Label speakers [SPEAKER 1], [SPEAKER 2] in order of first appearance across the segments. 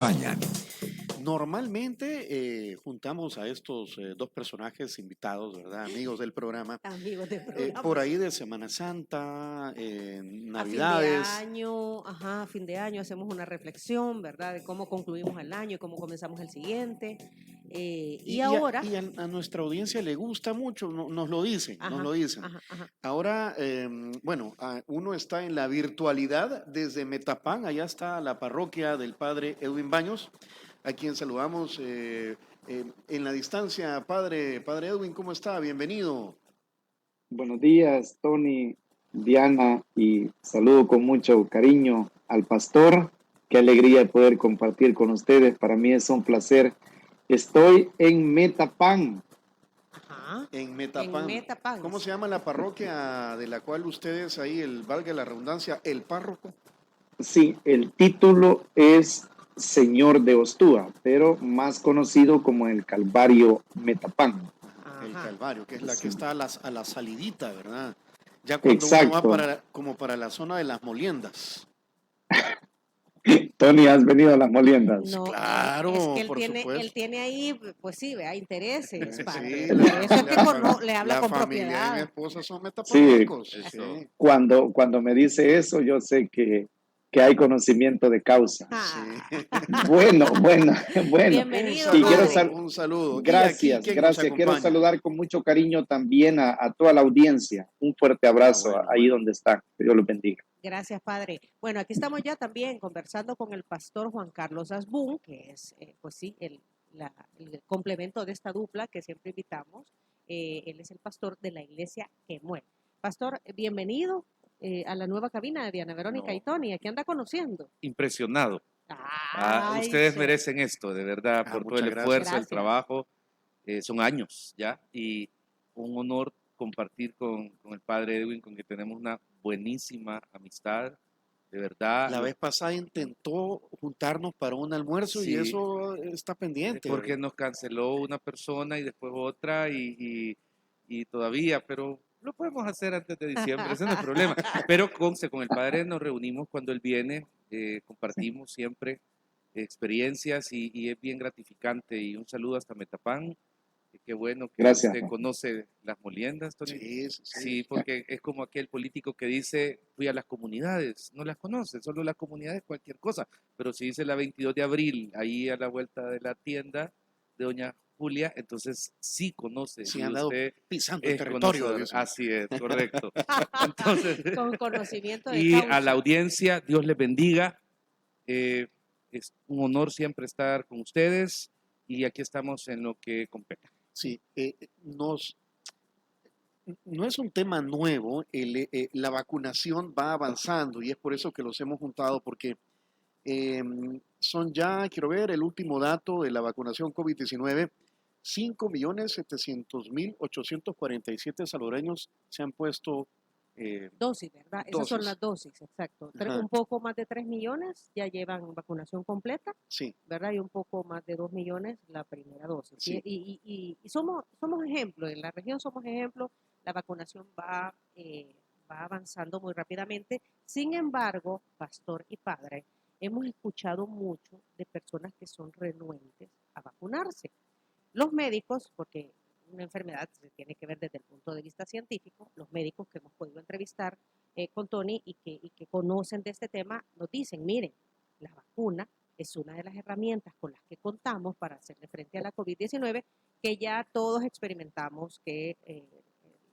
[SPEAKER 1] acompañan.
[SPEAKER 2] Normalmente juntamos a estos dos personajes invitados, ¿verdad? Amigos del programa,
[SPEAKER 3] Amigos del
[SPEAKER 2] por
[SPEAKER 3] programa,
[SPEAKER 2] ahí
[SPEAKER 3] sí.
[SPEAKER 2] de Semana Santa,
[SPEAKER 3] A fin de
[SPEAKER 2] Navidades.
[SPEAKER 3] año, a fin de año hacemos una reflexión, ¿verdad? De cómo concluimos el año y cómo comenzamos el siguiente. Y ahora,
[SPEAKER 2] A nuestra audiencia le gusta mucho, nos lo dicen, nos
[SPEAKER 3] ajá,
[SPEAKER 2] lo dicen.
[SPEAKER 3] ajá, ajá.
[SPEAKER 2] Ahora, bueno, uno está en la virtualidad desde Metapán, allá está la parroquia del padre Edwin Baños, a quien saludamos en la distancia. Padre Edwin, ¿cómo está? Bienvenido.
[SPEAKER 4] Buenos días, Tony, Diana, y saludo con mucho cariño al pastor. Qué alegría poder compartir con ustedes. Para mí es un placer. Estoy en Metapán.
[SPEAKER 3] Ajá.
[SPEAKER 2] En Metapán.
[SPEAKER 3] En Metapán.
[SPEAKER 2] ¿Cómo se llama la parroquia de la cual ustedes ahí, valga la redundancia, el párroco?
[SPEAKER 4] Sí, el título es Señor de Ostúa, pero más conocido como el Calvario Metapán.
[SPEAKER 2] El
[SPEAKER 3] Ajá.
[SPEAKER 2] Calvario, que es la que
[SPEAKER 4] Sí.
[SPEAKER 2] está a la salidita, ¿verdad? Ya cuando uno va
[SPEAKER 4] Exacto.
[SPEAKER 2] como para la zona de las moliendas.
[SPEAKER 4] Tony, ¿has venido a las moliendas?
[SPEAKER 3] No,
[SPEAKER 2] Claro,
[SPEAKER 3] es que
[SPEAKER 2] por
[SPEAKER 3] él
[SPEAKER 2] supuesto.
[SPEAKER 3] tiene ahí, pues sí, vea, intereses,
[SPEAKER 2] Sí,
[SPEAKER 3] padre.
[SPEAKER 2] la,
[SPEAKER 3] Por eso es que
[SPEAKER 2] la,
[SPEAKER 3] le habla
[SPEAKER 2] la
[SPEAKER 3] con
[SPEAKER 2] familia de mi
[SPEAKER 3] propiedad.
[SPEAKER 2] esposa son
[SPEAKER 4] Sí,
[SPEAKER 2] metapancos.
[SPEAKER 3] Así.
[SPEAKER 2] Sí,
[SPEAKER 4] cuando me dice eso, yo sé que hay conocimiento de causa.
[SPEAKER 2] sí.
[SPEAKER 4] Bueno, bueno, bueno.
[SPEAKER 3] Bienvenido,
[SPEAKER 4] Y quiero
[SPEAKER 3] padre.
[SPEAKER 2] Un saludo. ¿Y aquí
[SPEAKER 4] gracias,
[SPEAKER 2] quién nos
[SPEAKER 4] gracias. Quiero
[SPEAKER 2] acompaña?
[SPEAKER 4] saludar con mucho cariño también a toda la audiencia. Un fuerte abrazo
[SPEAKER 2] Bueno,
[SPEAKER 4] ahí
[SPEAKER 2] bueno.
[SPEAKER 4] donde están. Que Dios los bendiga.
[SPEAKER 3] Gracias, padre. Bueno, aquí estamos ya también conversando con el pastor Juan Carlos Asbun, que es, pues sí, el complemento de esta dupla que siempre invitamos. Él es el pastor de la iglesia Kemuel. Pastor, bienvenido a la nueva cabina de Diana Verónica y Tony. Aquí anda conociendo.
[SPEAKER 5] Impresionado.
[SPEAKER 3] Ay,
[SPEAKER 5] Ustedes
[SPEAKER 3] sí.
[SPEAKER 5] merecen esto, de verdad, por todo el
[SPEAKER 2] Muchas gracias.
[SPEAKER 5] esfuerzo, el
[SPEAKER 3] Gracias.
[SPEAKER 5] trabajo. Son años ya y un honor compartir con el padre Edwin, con quien tenemos una buenísima amistad, de verdad.
[SPEAKER 2] La vez pasada intentó juntarnos para un almuerzo y
[SPEAKER 5] Sí,
[SPEAKER 2] eso está pendiente.
[SPEAKER 5] porque nos canceló una persona y después otra y todavía, pero lo podemos hacer antes de diciembre, ese no es el problema. Pero con el padre nos reunimos cuando él viene, compartimos siempre experiencias y es bien gratificante. Y un saludo hasta Metapán. Qué bueno que
[SPEAKER 4] Gracias.
[SPEAKER 5] usted conoce las moliendas, Tony.
[SPEAKER 2] Sí.
[SPEAKER 5] Sí, porque es como aquel político que dice, fui a las comunidades, no las conoce, solo las comunidades cualquier cosa, pero si dice la 22 de abril, ahí a la vuelta de la tienda de doña Julia, entonces sí conoce.
[SPEAKER 2] Sí,
[SPEAKER 5] Y
[SPEAKER 2] han dado
[SPEAKER 5] usted
[SPEAKER 2] pisando el
[SPEAKER 5] es
[SPEAKER 2] territorio.
[SPEAKER 5] conocedor.
[SPEAKER 2] Dice.
[SPEAKER 5] Así es, correcto. Entonces,
[SPEAKER 3] Con conocimiento de
[SPEAKER 5] y
[SPEAKER 3] causa.
[SPEAKER 5] a la audiencia, Dios les bendiga. Es un honor siempre estar con ustedes y aquí estamos en lo que compete.
[SPEAKER 2] Sí, no es un tema nuevo, la vacunación va avanzando y es por eso que los hemos juntado, porque son ya, quiero ver, el último dato de la vacunación COVID-19, 5.700.847 salvadoreños se han puesto
[SPEAKER 3] Dosis, ¿verdad? Esas son
[SPEAKER 2] dosis.
[SPEAKER 3] las dosis, exacto.
[SPEAKER 2] Ajá.
[SPEAKER 3] Un poco más de 3 millones ya llevan vacunación completa,
[SPEAKER 2] Sí,
[SPEAKER 3] ¿verdad? Y un poco más de 2 millones la primera dosis.
[SPEAKER 2] sí.
[SPEAKER 3] Y somos ejemplo, en la región somos ejemplo, la vacunación va avanzando muy rápidamente. Sin embargo, pastor y padre, hemos escuchado mucho de personas que son renuentes a vacunarse. Los médicos, porque una enfermedad se tiene que ver desde el punto de vista científico, los médicos que hemos podido entrevistar con Tony y que conocen de este tema, nos dicen, miren, la vacuna es una de las herramientas con las que contamos para hacerle frente a la COVID-19, que ya todos experimentamos que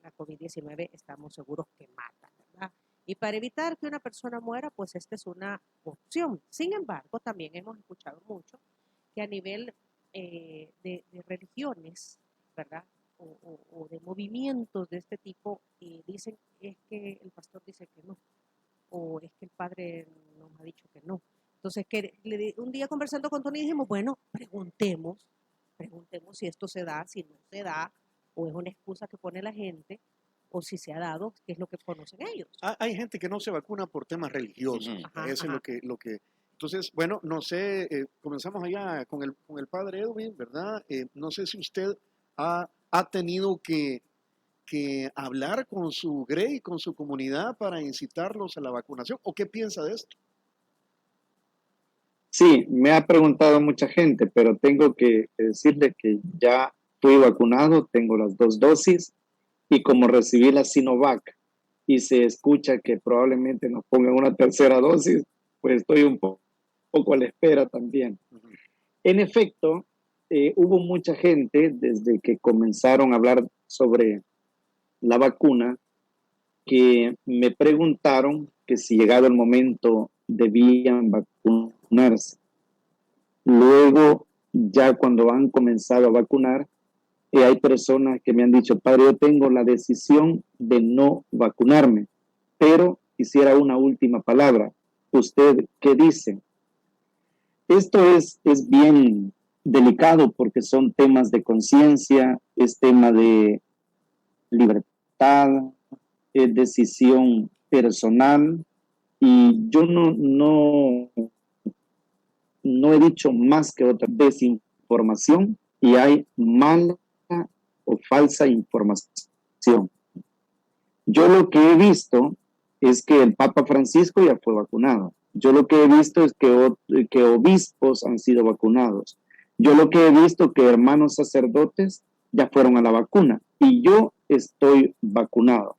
[SPEAKER 3] la COVID-19 estamos seguros que mata, ¿verdad? Y para evitar que una persona muera, pues esta es una opción. Sin embargo, también hemos escuchado mucho que a nivel de religiones, ¿verdad? O de movimientos de este tipo, dicen, es que el pastor dice que no, o es que el padre nos ha dicho que no. Entonces, un día conversando con Tony dijimos, bueno, preguntemos si esto se da, si no se da, o es una excusa que pone la gente, o si se ha dado, qué es lo que conocen ellos.
[SPEAKER 2] Hay gente que no se vacuna por temas religiosos.
[SPEAKER 3] Ajá,
[SPEAKER 2] Eso
[SPEAKER 3] ajá.
[SPEAKER 2] es lo que. Entonces, bueno, no sé, comenzamos allá con el padre Edwin, ¿verdad? No sé si usted ha tenido que hablar con su Grey, con su comunidad para incitarlos a la vacunación, o qué piensa de esto.
[SPEAKER 4] Sí, me ha preguntado mucha gente, pero tengo que decirle que ya fui vacunado, tengo las 2 dosis y como recibí la Sinovac y se escucha que probablemente nos pongan una tercera dosis, pues estoy un poco a la espera también.
[SPEAKER 2] Ujú.
[SPEAKER 4] En efecto, hubo mucha gente desde que comenzaron a hablar sobre la vacuna que me preguntaron que si llegado el momento debían vacunarse. Luego, ya cuando han comenzado a vacunar, hay personas que me han dicho, padre, yo tengo la decisión de no vacunarme, pero quisiera una última palabra. ¿Usted qué dice? Esto es bien delicado porque son temas de conciencia, es tema de libertad, es decisión personal y yo no he dicho más que otra desinformación y hay mala o falsa información. Yo lo que he visto es que el Papa Francisco ya fue vacunado. Yo lo que he visto es que obispos han sido vacunados. Yo lo que he visto que hermanos sacerdotes ya fueron a la vacuna y yo estoy vacunado.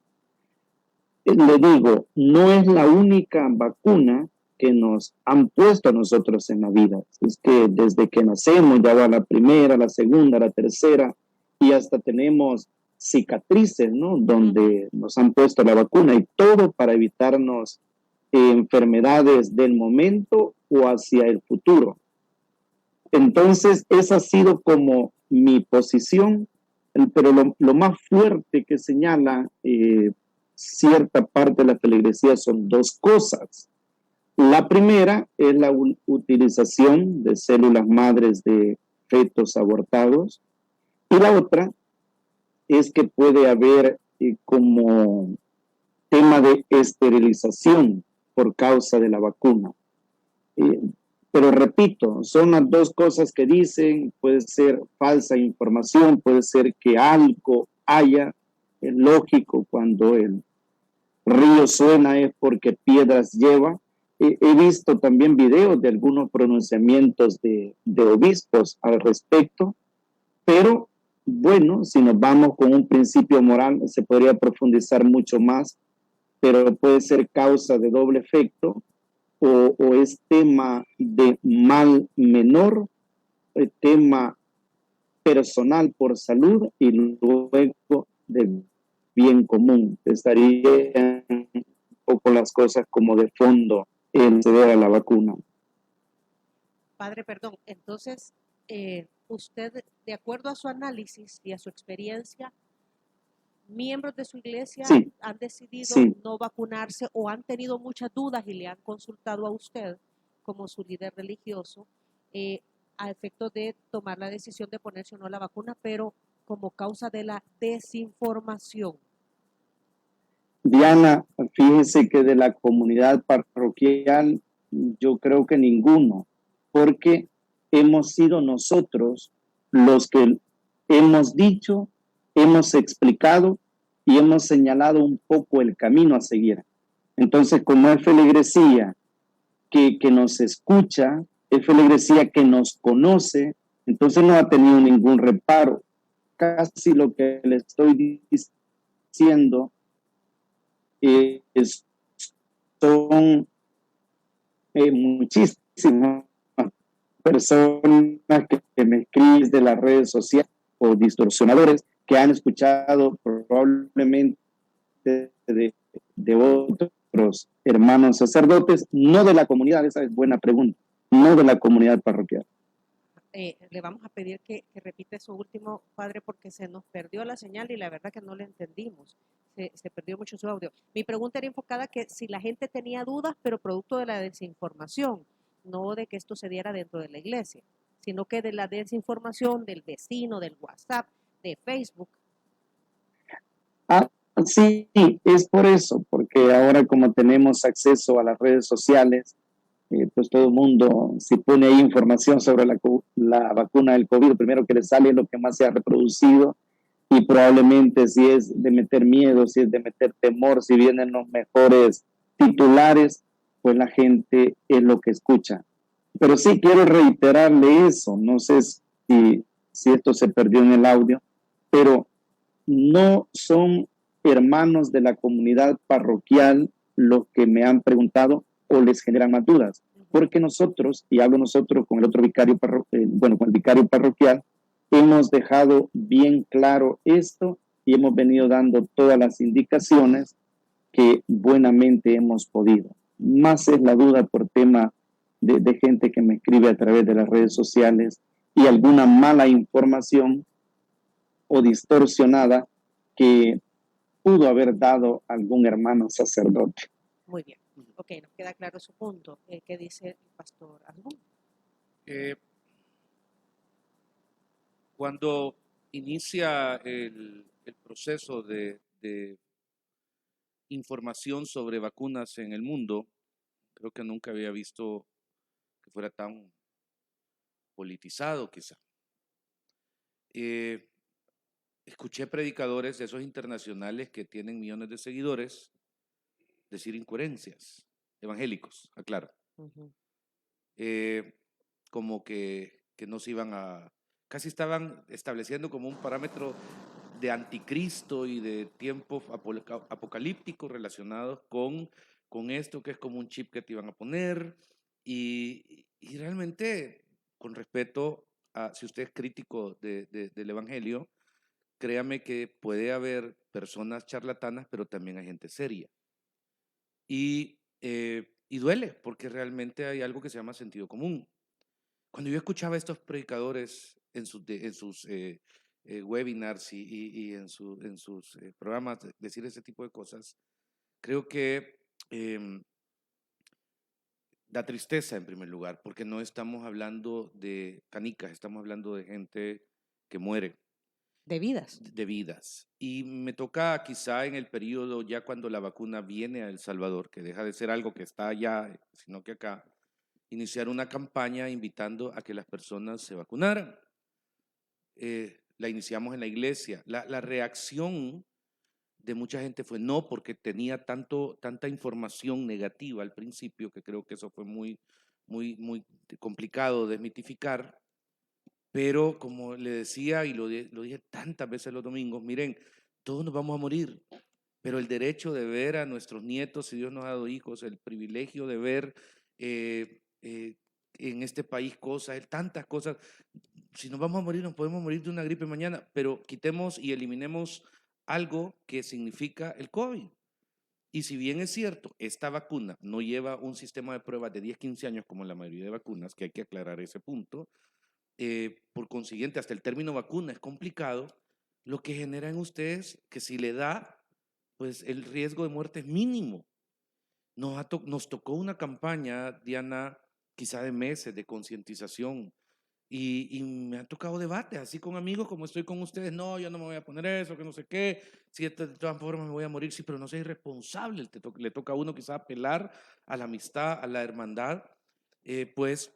[SPEAKER 4] Le digo, no es la única vacuna que nos han puesto a nosotros en la vida. Es que desde que nacemos ya va la primera, la segunda, la tercera y hasta tenemos cicatrices, ¿no? Donde nos han puesto la vacuna y todo para evitarnos enfermedades del momento o hacia el futuro. Entonces, esa ha sido como mi posición, pero lo más fuerte que señala cierta parte de la feligresía son 2 cosas. La primera es la utilización de células madres de fetos abortados y la otra es que puede haber como tema de esterilización por causa de la vacuna. Pero repito, son las 2 cosas que dicen, puede ser falsa información, puede ser que algo haya, es lógico cuando el río suena es porque piedras lleva. He visto también videos de algunos pronunciamientos de obispos al respecto, pero bueno, si nos vamos con un principio moral, se podría profundizar mucho más, pero puede ser causa de doble efecto o es tema de mal menor, tema personal por salud y luego de bien común. Estarían un poco las cosas como de fondo en ceder a la vacuna.
[SPEAKER 3] Padre, perdón, entonces, usted, de acuerdo a su análisis y a su experiencia, miembros de su iglesia
[SPEAKER 4] Sí,
[SPEAKER 3] han decidido
[SPEAKER 4] sí.
[SPEAKER 3] no vacunarse o han tenido muchas dudas y le han consultado a usted como su líder religioso a efecto de tomar la decisión de ponerse o no la vacuna, pero como causa de la desinformación.
[SPEAKER 4] Diana, fíjese que de la comunidad parroquial yo creo que ninguno, porque hemos sido nosotros los que hemos dicho, hemos explicado y hemos señalado un poco el camino a seguir. Entonces, como es feligresía que nos escucha, es feligresía que nos conoce, entonces no ha tenido ningún reparo. Casi lo que le estoy diciendo son muchísimas personas que me escriben de las redes sociales o distorsionadores que han escuchado probablemente de otros hermanos sacerdotes, no de la comunidad, esa es buena pregunta, no de la comunidad parroquial.
[SPEAKER 3] Le vamos a pedir que repite su último, padre, porque se nos perdió la señal y la verdad que no le entendimos. Se perdió mucho su audio. Mi pregunta era enfocada que si la gente tenía dudas, pero producto de la desinformación, no de que esto se diera dentro de la iglesia, sino que de la desinformación del vecino, del WhatsApp, de Facebook.
[SPEAKER 4] Sí, es por eso, porque ahora como tenemos acceso a las redes sociales, pues todo el mundo, si pone ahí información sobre la vacuna del COVID, lo primero que le sale es lo que más se ha reproducido y probablemente si es de meter miedo, si es de meter temor, si vienen los mejores titulares, pues la gente es lo que escucha. Pero sí quiero reiterarle eso. No sé si esto se perdió en el audio, pero no son hermanos de la comunidad parroquial los que me han preguntado o les generan más dudas. Porque nosotros, y hablo nosotros con el otro vicario, con el vicario parroquial, hemos dejado bien claro esto y hemos venido dando todas las indicaciones que buenamente hemos podido. Más es la duda por tema de gente que me escribe a través de las redes sociales y alguna mala información o distorsionada que pudo haber dado algún hermano sacerdote.
[SPEAKER 3] Muy bien. Ok, nos queda claro su punto. ¿Qué dice el pastor Asbun?
[SPEAKER 5] Cuando inicia el proceso de información sobre vacunas en el mundo, creo que nunca había visto que fuera tan politizado quizá. Escuché predicadores de esos internacionales que tienen millones de seguidores decir incoherencias, evangélicos, aclaro. Como que no se iban a, casi estaban estableciendo como un parámetro de anticristo y de tiempos apocalípticos relacionados con esto que es como un chip que te iban a poner y realmente, con respeto a, si usted es crítico del evangelio, créame que puede haber personas charlatanas, pero también hay gente seria. Y duele, porque realmente hay algo que se llama sentido común. Cuando yo escuchaba a estos predicadores en sus webinars y en sus programas decir ese tipo de cosas, creo que da tristeza en primer lugar, porque no estamos hablando de canicas, estamos hablando de gente que muere.
[SPEAKER 3] De vidas.
[SPEAKER 5] De vidas. Y me toca quizá en el periodo ya cuando la vacuna viene a El Salvador, que deja de ser algo que está allá, sino que acá, iniciar una campaña invitando a que las personas se vacunaran. La iniciamos en la iglesia. La reacción de mucha gente fue no, porque tenía tanta información negativa al principio, que creo que eso fue muy complicado de desmitificar. Pero como le decía y lo dije tantas veces los domingos, miren, todos nos vamos a morir, pero el derecho de ver a nuestros nietos, si Dios nos ha dado hijos, el privilegio de ver en este país cosas, tantas cosas, si nos vamos a morir, nos podemos morir de una gripe mañana, pero quitemos y eliminemos algo que significa el COVID. Y si bien es cierto, esta vacuna no lleva un sistema de pruebas de 10, 15 años como la mayoría de vacunas, que hay que aclarar ese punto, por consiguiente, hasta el término vacuna es complicado, lo que genera en ustedes que si le da, pues el riesgo de muerte es mínimo. Nos tocó una campaña, Diana, quizá de meses de concientización y me han tocado debates, así con amigos como estoy con ustedes, no, yo no me voy a poner eso, que no sé qué, si de todas formas me voy a morir, sí, pero no seas irresponsable, le toca a uno quizá apelar a la amistad, a la hermandad, pues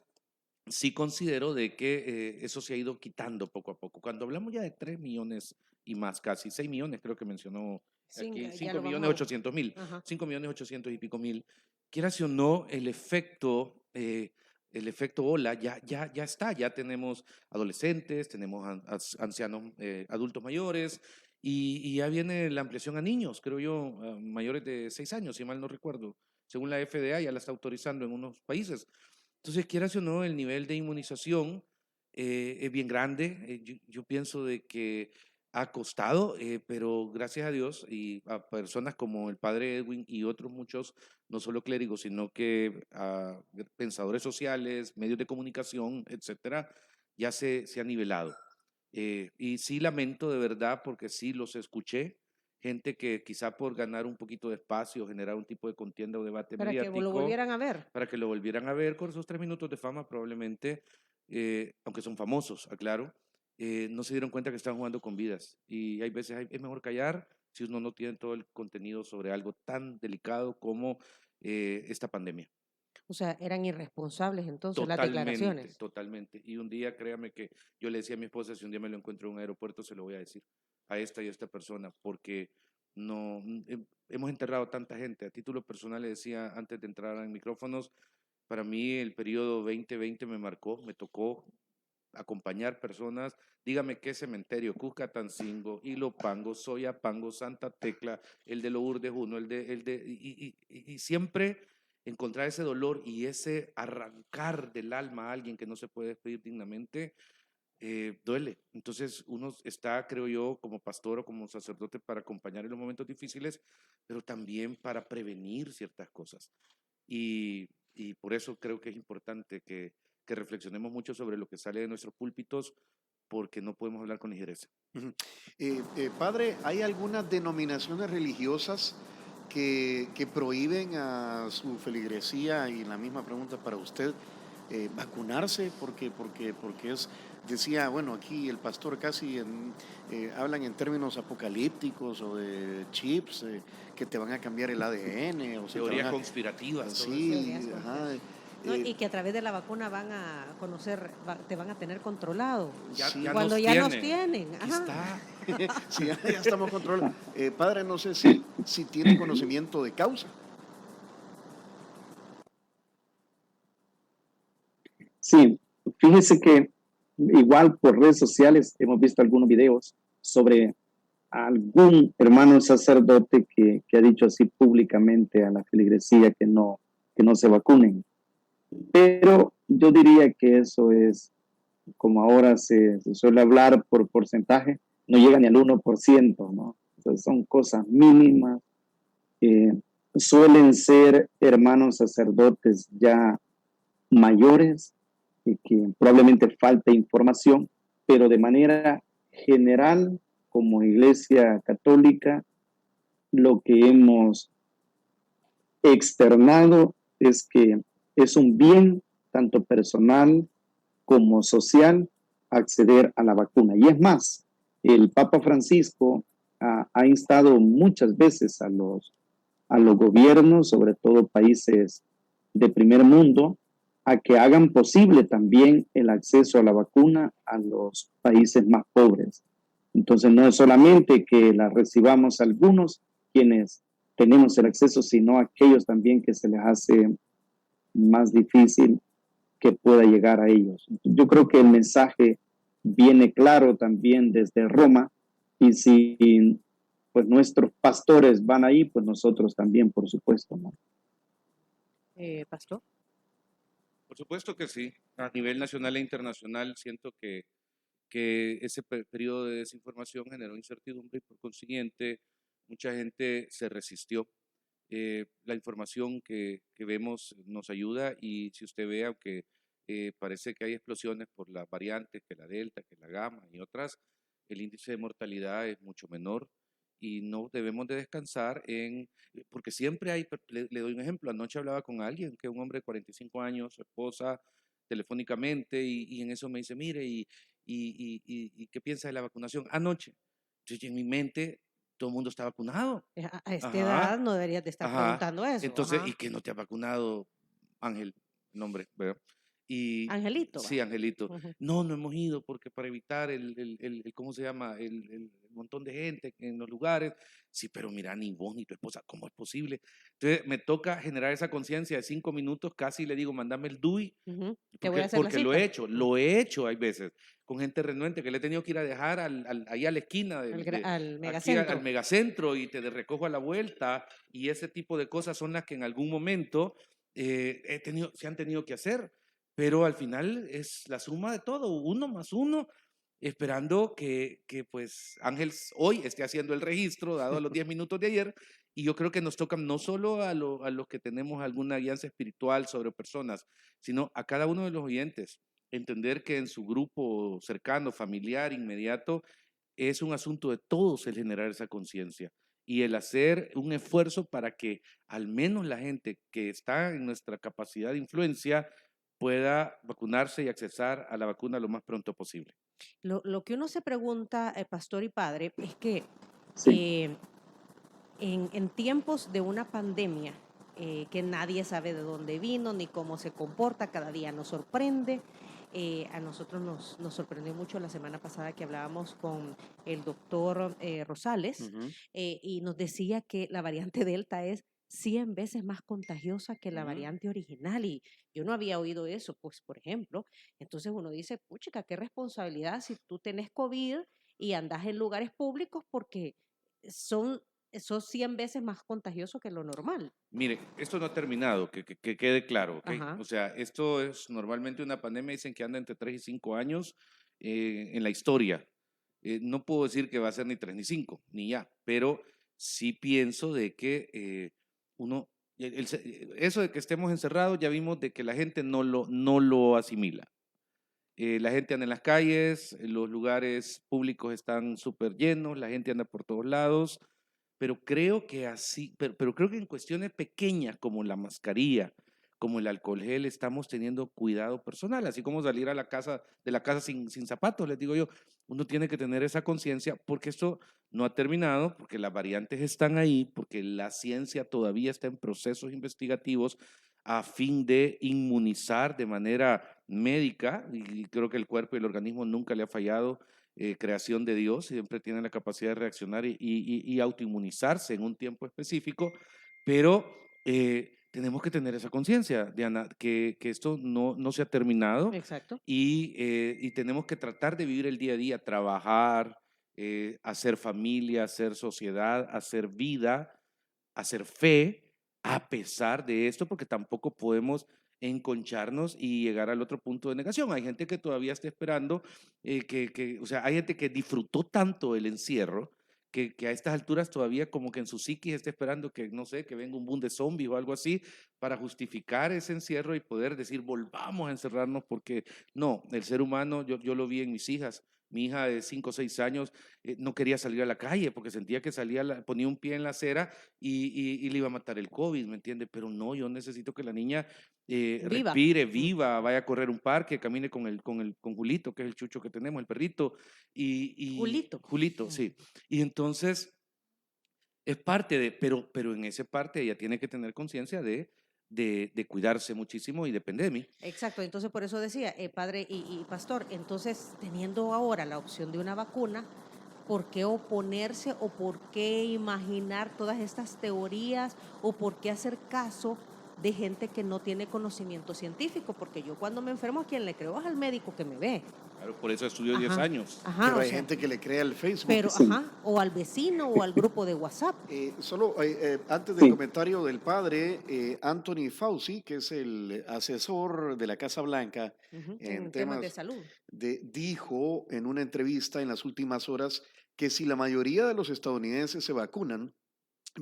[SPEAKER 5] sí considero de que eso se ha ido quitando poco a poco. Cuando hablamos ya de 3 millones y más, casi 6 millones, creo que mencionó aquí,
[SPEAKER 3] Ya
[SPEAKER 5] 5
[SPEAKER 3] lo
[SPEAKER 5] millones
[SPEAKER 3] vamos
[SPEAKER 5] 800 mil,
[SPEAKER 3] Ajá.
[SPEAKER 5] 5 millones 800 y pico mil, quieras o no, el efecto ola ya está, ya tenemos adolescentes, tenemos ancianos, adultos mayores, y ya viene la ampliación a niños, creo yo, mayores de 6 años, si mal no recuerdo. Según la FDA ya la está autorizando en unos países. Entonces, quieras o no, el nivel de inmunización es bien grande. Yo pienso de que ha costado, pero gracias a Dios y a personas como el padre Edwin y otros muchos, no solo clérigos, sino que a pensadores sociales, medios de comunicación, etcétera, ya se ha nivelado. Y sí lamento de verdad, porque sí los escuché, gente que quizá por ganar un poquito de espacio, generar un tipo de contienda o debate
[SPEAKER 3] Para que lo
[SPEAKER 5] mediático,
[SPEAKER 3] volvieran a ver.
[SPEAKER 5] para que lo volvieran a ver con esos 3 minutos de fama probablemente, aunque son famosos, aclaro, no se dieron cuenta que están jugando con vidas. Y hay veces es mejor callar si uno no tiene todo el contenido sobre algo tan delicado como esta pandemia.
[SPEAKER 3] O sea, eran irresponsables entonces las
[SPEAKER 5] Totalmente,
[SPEAKER 3] declaraciones.
[SPEAKER 5] totalmente. Y un día, créame que yo le decía a mi esposa, si un día me lo encuentro en un aeropuerto, se lo voy a decir a esta y a esta persona, porque no hemos enterrado tanta gente. A título personal le decía antes de entrar en micrófonos, Para mí el periodo 2020 me marcó, me tocó acompañar personas, dígame qué cementerio, Cuscatancingo, Ilopango, Soyapango, Santa Tecla, el de Lourdes 1, y siempre encontrar ese dolor y ese arrancar del alma a alguien que no se puede despedir dignamente, duele. Entonces uno está, creo yo, como pastor o como sacerdote para acompañar en los momentos difíciles, pero también para prevenir ciertas cosas. Y por eso creo que es importante que reflexionemos mucho sobre lo que sale de nuestros púlpitos, porque no podemos hablar con ligereza.
[SPEAKER 2] Ujú. Padre, ¿hay algunas denominaciones religiosas que prohíben a su feligresía, y la misma pregunta para usted, vacunarse? Porque decía, bueno, aquí el pastor casi hablan en términos apocalípticos o de chips, que te van a cambiar el ADN, o se te
[SPEAKER 5] Teorías
[SPEAKER 2] van a...
[SPEAKER 5] conspirativas, todo eso.
[SPEAKER 2] Sí,
[SPEAKER 3] Teorías
[SPEAKER 2] ajá.
[SPEAKER 3] conspirativas. ¿No? Y que a través de la vacuna van a conocer, te van a tener controlado.
[SPEAKER 2] Sí.
[SPEAKER 3] Cuando
[SPEAKER 5] nos
[SPEAKER 3] ya nos
[SPEAKER 5] tienen.
[SPEAKER 3] tienen.
[SPEAKER 5] Aquí
[SPEAKER 3] Ajá.
[SPEAKER 5] está.
[SPEAKER 2] Sí, ya estamos controlados. Padre, no sé si tiene conocimiento de causa.
[SPEAKER 4] Sí, fíjese que igual por redes sociales hemos visto algunos videos sobre algún hermano sacerdote que ha dicho así públicamente a la feligresía que no se vacunen. Pero yo diría que eso es, como ahora se suele hablar por porcentaje, no llega ni al 1%, ¿no? Entonces son cosas mínimas. Suelen ser hermanos sacerdotes ya mayores y que probablemente falta información, pero de manera general, como Iglesia Católica, lo que hemos externado es que es un bien tanto personal como social acceder a la vacuna. Y es más, el Papa Francisco ha instado muchas veces a los gobiernos, sobre todo países de primer mundo, a que hagan posible también el acceso a la vacuna a los países más pobres. Entonces no es solamente que la recibamos algunos quienes tenemos el acceso, sino aquellos también que se les hace más difícil que pueda llegar a ellos. Yo creo que el mensaje viene claro también desde Roma, y si pues nuestros pastores van ahí, pues nosotros también, por supuesto, ¿no?
[SPEAKER 3] Pastor.
[SPEAKER 5] Por supuesto que sí. A nivel nacional e internacional siento que ese periodo de desinformación generó incertidumbre y por consiguiente mucha gente se resistió. La información que vemos nos ayuda y si usted ve, aunque parece que hay explosiones por las variantes, que la Delta, que la Gamma y otras, el índice de mortalidad es mucho menor y no debemos de descansar porque siempre hay, le doy un ejemplo, anoche hablaba con alguien, que es un hombre de 45 años, su esposa, telefónicamente, y en eso me dice, mire, ¿y qué piensa de la vacunación? Anoche, entonces en mi mente, todo el mundo está vacunado.
[SPEAKER 3] A esta
[SPEAKER 5] Ajá,
[SPEAKER 3] edad no deberías de estar
[SPEAKER 5] ajá.
[SPEAKER 3] preguntando eso.
[SPEAKER 5] Entonces,
[SPEAKER 3] Ajá.
[SPEAKER 5] ¿y que no te ha vacunado, Ángel? Nombre, ¿verdad? Y
[SPEAKER 3] Angelito,
[SPEAKER 5] sí,
[SPEAKER 3] va.
[SPEAKER 5] Angelito.
[SPEAKER 3] Ujú.
[SPEAKER 5] No hemos ido porque para evitar ¿cómo se llama? El montón de gente en los lugares. Sí, pero mira, ni vos ni tu esposa, ¿cómo es posible? Entonces, me toca generar esa conciencia de 5 minutos, casi le digo, mandame el DUI,
[SPEAKER 3] Ujú. Te voy a hacer la
[SPEAKER 5] porque
[SPEAKER 3] cita.
[SPEAKER 5] lo he hecho, hay veces, con gente renuente que le he tenido que ir a dejar ahí a la esquina,
[SPEAKER 3] Al
[SPEAKER 5] aquí al
[SPEAKER 3] megacentro.
[SPEAKER 5] megacentro y te recojo a la vuelta y ese tipo de cosas son las que en algún momento se han tenido que hacer, pero al final es la suma de todo, 1 más 1, esperando que pues Ángel hoy esté haciendo el registro, dado a los 10 minutos de ayer, y yo creo que nos toca no solo a los que tenemos alguna alianza espiritual sobre personas, sino a cada uno de los oyentes, entender que en su grupo cercano, familiar, inmediato, es un asunto de todos el generar esa conciencia y el hacer un esfuerzo para que al menos la gente que está en nuestra capacidad de influencia pueda vacunarse y accesar a la vacuna lo más pronto posible.
[SPEAKER 3] Lo que uno se pregunta, pastor y padre, es que
[SPEAKER 4] Sí,
[SPEAKER 3] eh, en tiempos de una pandemia, que nadie sabe de dónde vino ni cómo se comporta, cada día nos sorprende. A nosotros nos sorprendió mucho la semana pasada que hablábamos con el doctor Rosales,
[SPEAKER 2] Ujú.
[SPEAKER 3] y nos decía que la variante Delta es 100 veces más contagiosa que la
[SPEAKER 2] Ujú.
[SPEAKER 3] variante original. Y yo no había oído eso, pues, por ejemplo. Entonces uno dice, puchica, qué responsabilidad si tú tenés COVID y andas en lugares públicos porque son, son 100 veces más contagiosos que lo normal.
[SPEAKER 5] Mire, esto no ha terminado, que quede claro, ¿ok?
[SPEAKER 3] Ajá.
[SPEAKER 5] O sea, esto es normalmente una pandemia, dicen que anda entre 3 y 5 años en la historia. No puedo decir que va a ser ni 3 ni 5, ni ya, pero sí pienso de que uno, eso de que estemos encerrados, ya vimos de que la gente no lo asimila. La gente anda en las calles, los lugares públicos están súper llenos, la gente anda por todos lados, pero creo que así, pero creo que en cuestiones pequeñas como la mascarilla, como el alcohol gel, estamos teniendo cuidado personal, así como salir a la casa, de la casa sin zapatos, les digo yo, uno tiene que tener esa conciencia porque esto no ha terminado, porque las variantes están ahí, porque la ciencia todavía está en procesos investigativos a fin de inmunizar de manera médica, y creo que el cuerpo y el organismo nunca le ha fallado, creación de Dios, siempre tiene la capacidad de reaccionar y autoinmunizarse en un tiempo específico, pero tenemos que tener esa conciencia, Diana, que esto no se ha terminado
[SPEAKER 3] Exacto.
[SPEAKER 5] y tenemos que tratar de vivir el día a día, trabajar, hacer familia, hacer sociedad, hacer vida, hacer fe a pesar de esto, porque tampoco podemos enconcharnos y llegar al otro punto de negación. Hay gente que todavía está esperando, o sea, hay gente que disfrutó tanto el encierro que a estas alturas todavía como que en su psiquis está esperando que, no sé, que venga un boom de zombies o algo así para justificar ese encierro y poder decir, volvamos a encerrarnos, porque no, el ser humano, yo lo vi en mis hijas. Mi hija de 5 o 6 años no quería salir a la calle porque sentía que ponía un pie en la acera y le iba a matar el COVID, ¿me entiende? Pero no, yo necesito que la niña
[SPEAKER 3] Viva.
[SPEAKER 5] respire, viva, vaya a correr un parque, camine con Julito, que es el chucho que tenemos, el perrito,
[SPEAKER 3] Julito.
[SPEAKER 5] Julito, sí. Y entonces es parte pero en esa parte ella tiene que tener conciencia de cuidarse muchísimo y depende de mí.
[SPEAKER 3] Exacto, entonces por eso decía, padre y pastor, entonces teniendo ahora la opción de una vacuna, ¿por qué oponerse o por qué imaginar todas estas teorías o por qué hacer caso de gente que no tiene conocimiento científico? Porque yo cuando me enfermo, ¿a quién le creo? Es al médico que me ve.
[SPEAKER 5] Claro, por eso estudió 10
[SPEAKER 3] Ajá,
[SPEAKER 5] años.
[SPEAKER 3] ajá,
[SPEAKER 2] Pero
[SPEAKER 3] o
[SPEAKER 2] hay
[SPEAKER 3] sea,
[SPEAKER 2] gente que le cree al Facebook.
[SPEAKER 3] pero,
[SPEAKER 4] Sí,
[SPEAKER 3] ajá, o al vecino o al grupo de WhatsApp.
[SPEAKER 2] Solo antes del
[SPEAKER 4] sí,
[SPEAKER 2] comentario del padre, Anthony Fauci, que es el asesor de la Casa Blanca
[SPEAKER 3] Ujú,
[SPEAKER 2] en
[SPEAKER 3] en temas de
[SPEAKER 2] temas
[SPEAKER 3] salud.
[SPEAKER 2] dijo en una entrevista en las últimas horas que si la mayoría de los estadounidenses se vacunan,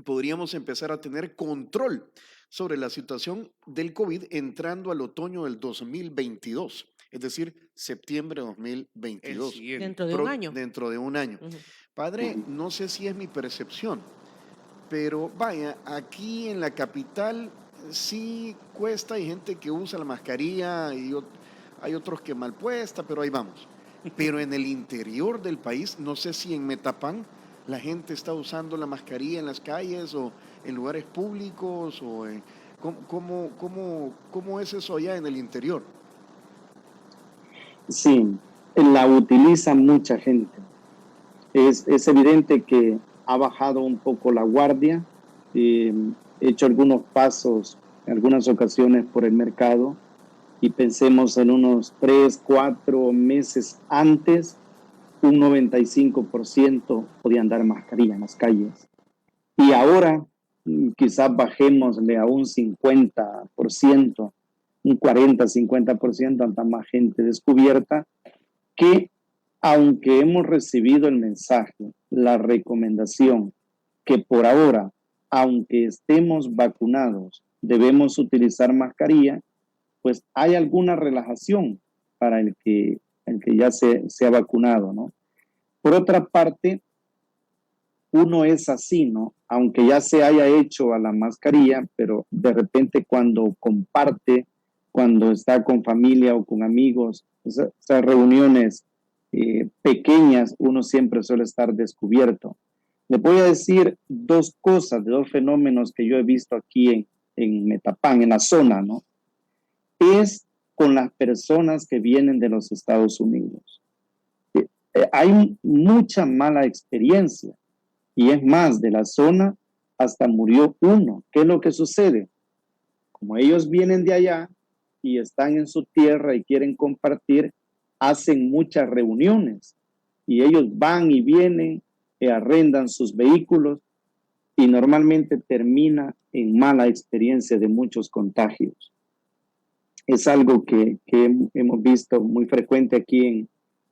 [SPEAKER 2] podríamos empezar a tener control sobre la situación del COVID entrando al otoño del 2022, es decir, septiembre de
[SPEAKER 5] El
[SPEAKER 2] 2022,
[SPEAKER 5] siguiente.
[SPEAKER 3] Dentro de un año.
[SPEAKER 2] dentro de un año.
[SPEAKER 3] Ujú.
[SPEAKER 2] Padre,
[SPEAKER 4] ujú,
[SPEAKER 2] no sé si es mi percepción, pero vaya, aquí en la capital sí cuesta, hay gente que usa la mascarilla y hay otros que mal puesta, pero ahí vamos. Pero en el interior del país, no sé si en Metapán la gente está usando la mascarilla en las calles o en lugares públicos o ¿cómo es eso allá en el interior?
[SPEAKER 4] sí, la utiliza mucha gente. Es evidente que ha bajado un poco la guardia, he hecho algunos pasos en algunas ocasiones por el mercado y pensemos en unos 3, 4 meses antes, un 95% podía andar mascarilla en las calles. Y ahora quizás bajémosle a un 50%, un 40, 50%, anda más gente descubierta que aunque hemos recibido el mensaje, la recomendación que por ahora, aunque estemos vacunados, debemos utilizar mascarilla, pues hay alguna relajación para el que ya se ha vacunado, ¿no? Por otra parte, uno es así, ¿no? Aunque ya se haya hecho a la mascarilla, pero de repente cuando comparte, cuando está con familia o con amigos, esas reuniones pequeñas, uno siempre suele estar descubierto. Le voy a decir dos cosas, de dos fenómenos que yo he visto aquí en Metapán, en la zona, ¿no? Es con las personas que vienen de los Estados Unidos. Hay mucha mala experiencia y es más, de la zona hasta murió uno. ¿Qué es lo que sucede? Como ellos vienen de allá y están en su tierra y quieren compartir, hacen muchas reuniones y ellos van y vienen, arrendan sus vehículos y normalmente termina en mala experiencia de muchos contagios. Es algo que hemos visto muy frecuente aquí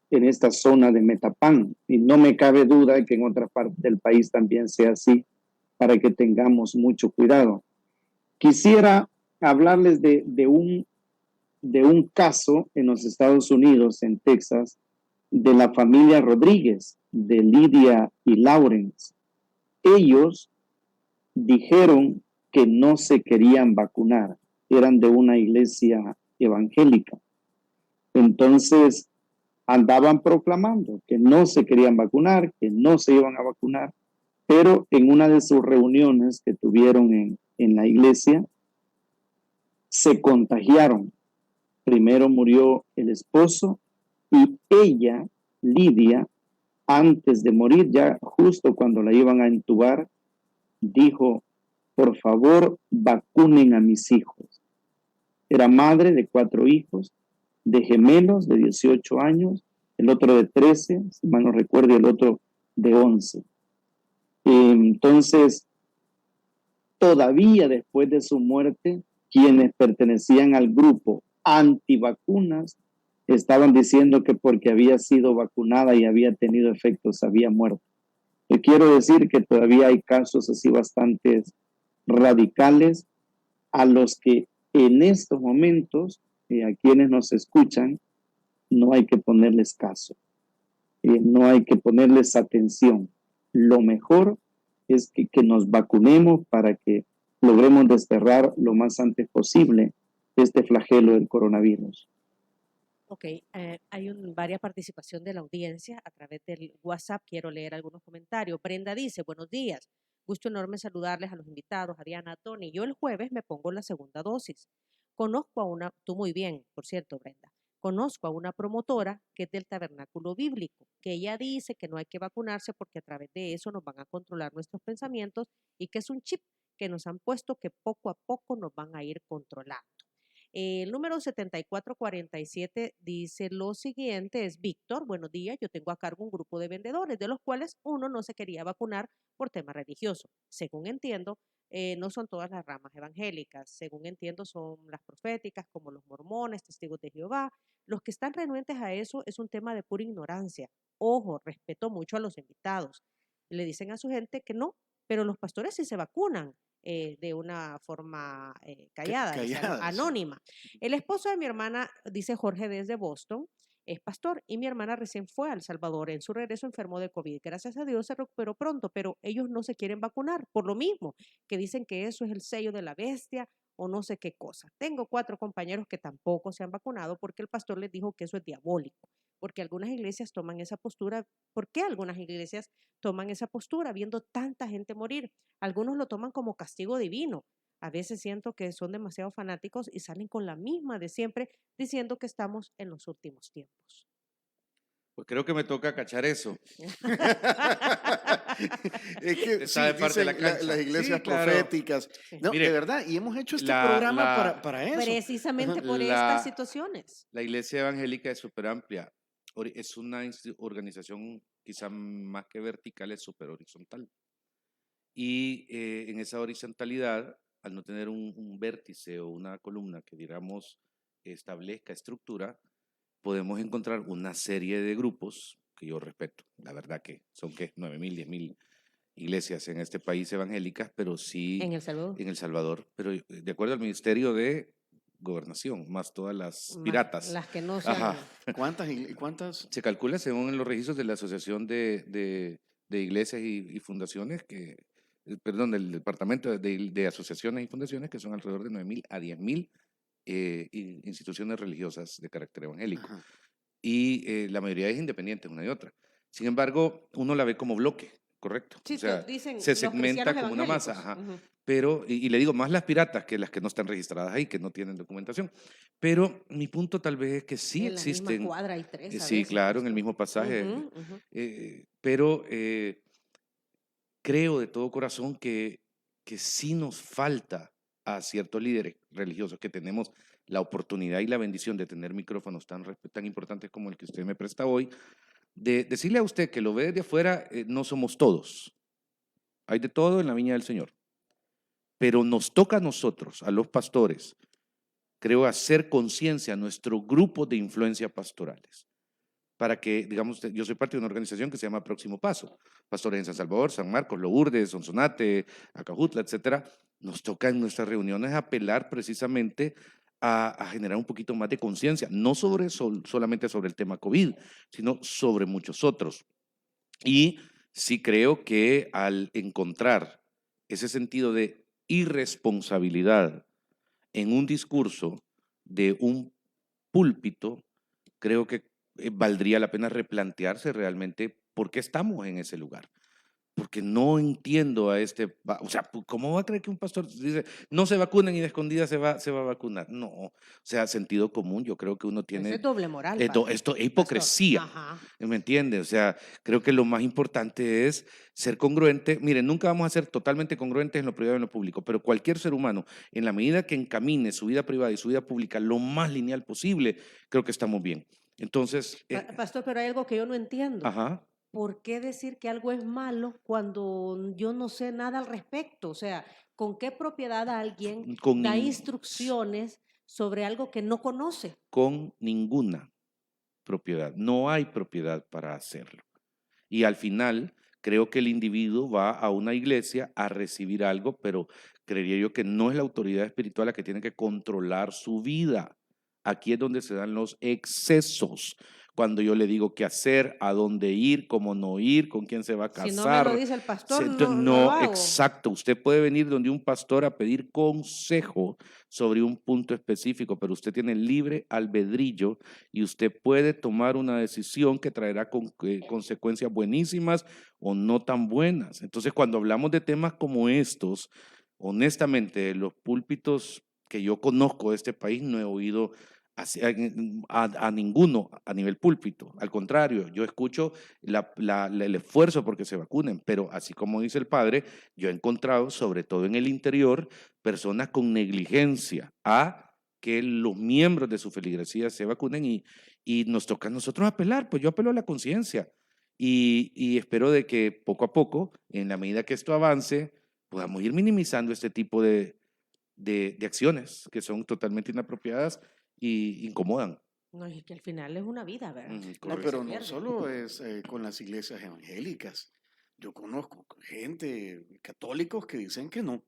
[SPEAKER 4] en esta zona de Metapán y no me cabe duda que en otras partes del país también sea así, para que tengamos mucho cuidado. Quisiera hablarles de un caso en los Estados Unidos, en Texas, de la familia Rodríguez, de Lidia y Lawrence. Ellos dijeron que no se querían vacunar, eran de una iglesia evangélica. Entonces andaban proclamando que no se querían vacunar, que no se iban a vacunar, pero en una de sus reuniones que tuvieron en la iglesia, se contagiaron. Primero murió el esposo y ella, Lidia, antes de morir, ya justo cuando la iban a entubar, dijo, por favor, vacunen a mis hijos. Era madre de 4 hijos, de gemelos de 18 años, el otro de 13, si mal no recuerdo, y el otro de 11. Entonces, todavía después de su muerte, quienes pertenecían al grupo antivacunas estaban diciendo que porque había sido vacunada y había tenido efectos, había muerto. Yo quiero decir que todavía hay casos así bastante radicales a los que en estos momentos, a quienes nos escuchan, no hay que ponerles caso, no hay que ponerles atención. Lo mejor es que nos vacunemos para que logremos desterrar lo más antes posible este flagelo del coronavirus.
[SPEAKER 3] Ok, hay varias participación de la audiencia a través del WhatsApp. Quiero leer algunos comentarios. Brenda dice, buenos días. Gusto enorme saludarles a los invitados, a Diana, a Tony. Yo el jueves me pongo la segunda dosis. Conozco a una, tú muy bien, por cierto, Brenda, conozco a una promotora que es del Tabernáculo Bíblico, que ella dice que no hay que vacunarse porque a través de eso nos van a controlar nuestros pensamientos y que es un chip que nos han puesto que poco a poco nos van a ir controlando. El número 7447 dice lo siguiente, es Víctor, buenos días, yo tengo a cargo un grupo de vendedores, de los cuales uno no se quería vacunar por tema religioso. Según entiendo, no son todas las ramas evangélicas, según entiendo son las proféticas como los mormones, testigos de Jehová. Los que están renuentes a eso es un tema de pura ignorancia. Ojo, respeto mucho a los invitados. Le dicen a su gente que no, pero los pastores sí se vacunan. De una forma callada, anónima. El esposo de mi hermana, dice Jorge desde Boston, es pastor y mi hermana recién fue a El Salvador. En su regreso enfermó de COVID. Gracias a Dios se recuperó pronto, pero ellos no se quieren vacunar por lo mismo, que dicen que eso es el sello de la bestia o no sé qué cosa. Tengo 4 compañeros que tampoco se han vacunado porque el pastor les dijo que eso es diabólico, porque algunas iglesias toman esa postura. ¿Por qué algunas iglesias toman esa postura viendo tanta gente morir? Algunos lo toman como castigo divino. A veces siento que son demasiado fanáticos y salen con la misma de siempre diciendo que estamos en los últimos tiempos.
[SPEAKER 5] Pues creo que me toca cachar eso.
[SPEAKER 2] Es que
[SPEAKER 5] Está de parte de la cancha.
[SPEAKER 2] las iglesias
[SPEAKER 5] Sí, claro.
[SPEAKER 2] proféticas.
[SPEAKER 3] Sí.
[SPEAKER 2] No,
[SPEAKER 5] Mire,
[SPEAKER 2] de verdad, y hemos hecho este programa para eso.
[SPEAKER 3] Precisamente por
[SPEAKER 5] La-
[SPEAKER 3] estas situaciones.
[SPEAKER 5] La iglesia evangélica es súper amplia. Es una organización quizá más que vertical, es súper horizontal. Y en esa horizontalidad, al no tener un vértice o una columna que, digamos, establezca estructura, podemos encontrar una serie de grupos que yo respeto. La verdad que son, ¿qué? 9,000, 10,000 iglesias en este país evangélicas, pero sí
[SPEAKER 3] En El Salvador.
[SPEAKER 5] en El Salvador, pero de acuerdo al Ministerio de Gobernación, más todas las piratas.
[SPEAKER 3] Las que no se
[SPEAKER 5] Ajá.
[SPEAKER 2] ¿Cuántas?
[SPEAKER 5] Se calcula, según los registros de la Asociación de Iglesias y Fundaciones, perdón, del Departamento de Asociaciones y Fundaciones, que son alrededor de 9,000 a 10,000 instituciones religiosas de carácter evangélico.
[SPEAKER 2] Ajá.
[SPEAKER 5] Y la mayoría es independiente una de otra. Sin embargo, uno la ve como bloque, correcto.
[SPEAKER 3] Sí,
[SPEAKER 5] o sea,
[SPEAKER 3] dicen
[SPEAKER 5] se
[SPEAKER 3] los
[SPEAKER 5] segmenta
[SPEAKER 3] cristianos
[SPEAKER 5] como una masa.
[SPEAKER 3] evangélicos.
[SPEAKER 5] Ajá.
[SPEAKER 3] Ujú.
[SPEAKER 5] Pero, y le digo, más las piratas que las que no están registradas ahí, que no tienen documentación. Pero mi punto tal vez es que sí
[SPEAKER 3] En la misma
[SPEAKER 5] existen.
[SPEAKER 3] cuadra hay 3 a
[SPEAKER 5] Sí,
[SPEAKER 3] veces,
[SPEAKER 5] claro, en el
[SPEAKER 3] pastor.
[SPEAKER 5] mismo pasaje.
[SPEAKER 3] Ujú, ujú.
[SPEAKER 5] Pero creo de todo corazón que que sí nos falta a ciertos líderes religiosos que tenemos la oportunidad y la bendición de tener micrófonos tan importantes como el que usted me presta hoy, de decirle a usted que lo ve desde afuera, no somos todos. Hay de todo en la viña del Señor. Pero nos toca a nosotros, a los pastores, creo, hacer conciencia a nuestro grupo de influencia pastorales. Para que, digamos, yo soy parte de una organización que se llama Próximo Paso. Pastores en San Salvador, San Marcos, Lourdes, Sonsonate, Acajutla, etcétera. Nos toca en nuestras reuniones apelar precisamente a generar un poquito más de conciencia, no solamente sobre el tema COVID, sino sobre muchos otros. Y sí creo que al encontrar ese sentido de irresponsabilidad en un discurso de un púlpito, creo que valdría la pena replantearse realmente por qué estamos en ese lugar. Porque no entiendo a o sea, ¿cómo va a creer que un pastor dice, no se vacunen y de escondida se va a vacunar? No, o sea, sentido común, yo creo que uno
[SPEAKER 3] Eso
[SPEAKER 5] tiene...
[SPEAKER 3] es doble moral,
[SPEAKER 5] Esto es
[SPEAKER 3] pastor.
[SPEAKER 5] hipocresía,
[SPEAKER 3] Ajá.
[SPEAKER 5] ¿me entiende? O sea, creo que lo más importante es ser congruente. Miren, nunca vamos a ser totalmente congruentes en lo privado y en lo público, pero cualquier ser humano, en la medida que encamine su vida privada y su vida pública lo más lineal posible, creo que estamos bien. Entonces...
[SPEAKER 3] Pastor, pero hay algo que yo no entiendo.
[SPEAKER 5] Ajá.
[SPEAKER 3] ¿Por qué decir que algo es malo cuando yo no sé nada al respecto? O sea, ¿con qué propiedad alguien da instrucciones sobre algo que no conoce?
[SPEAKER 5] Con ninguna propiedad. No hay propiedad para hacerlo. Y al final, creo que el individuo va a una iglesia a recibir algo, pero creería yo que no es la autoridad espiritual la que tiene que controlar su vida. Aquí es donde se dan los excesos. Cuando yo le digo qué hacer, a dónde ir, cómo no ir, con quién se va a casar.
[SPEAKER 3] Si no me lo dice el pastor, no lo
[SPEAKER 5] No,
[SPEAKER 3] hago.
[SPEAKER 5] exacto. Usted puede venir donde un pastor a pedir consejo sobre un punto específico, pero usted tiene libre albedrillo y usted puede tomar una decisión que traerá consecuencias buenísimas o no tan buenas. Entonces, cuando hablamos de temas como estos, honestamente, los púlpitos que yo conozco de este país no he oído a ninguno a nivel púlpito. Al contrario, yo escucho el esfuerzo porque se vacunen, pero así como dice el padre, yo he encontrado, sobre todo en el interior, personas con negligencia a que los miembros de su feligresía se vacunen y nos toca a nosotros apelar, pues yo apelo a la conciencia y espero de que poco a poco, en la medida que esto avance, podamos ir minimizando este tipo de acciones que son totalmente inapropiadas y incomodan.
[SPEAKER 3] No, es que al final es una vida, ¿verdad?
[SPEAKER 5] Ujú,
[SPEAKER 3] La que
[SPEAKER 2] No,
[SPEAKER 5] correcto.
[SPEAKER 2] pero
[SPEAKER 3] se
[SPEAKER 2] no
[SPEAKER 3] pierde.
[SPEAKER 2] solo es con las iglesias evangélicas. Yo conozco gente, católicos que dicen que no.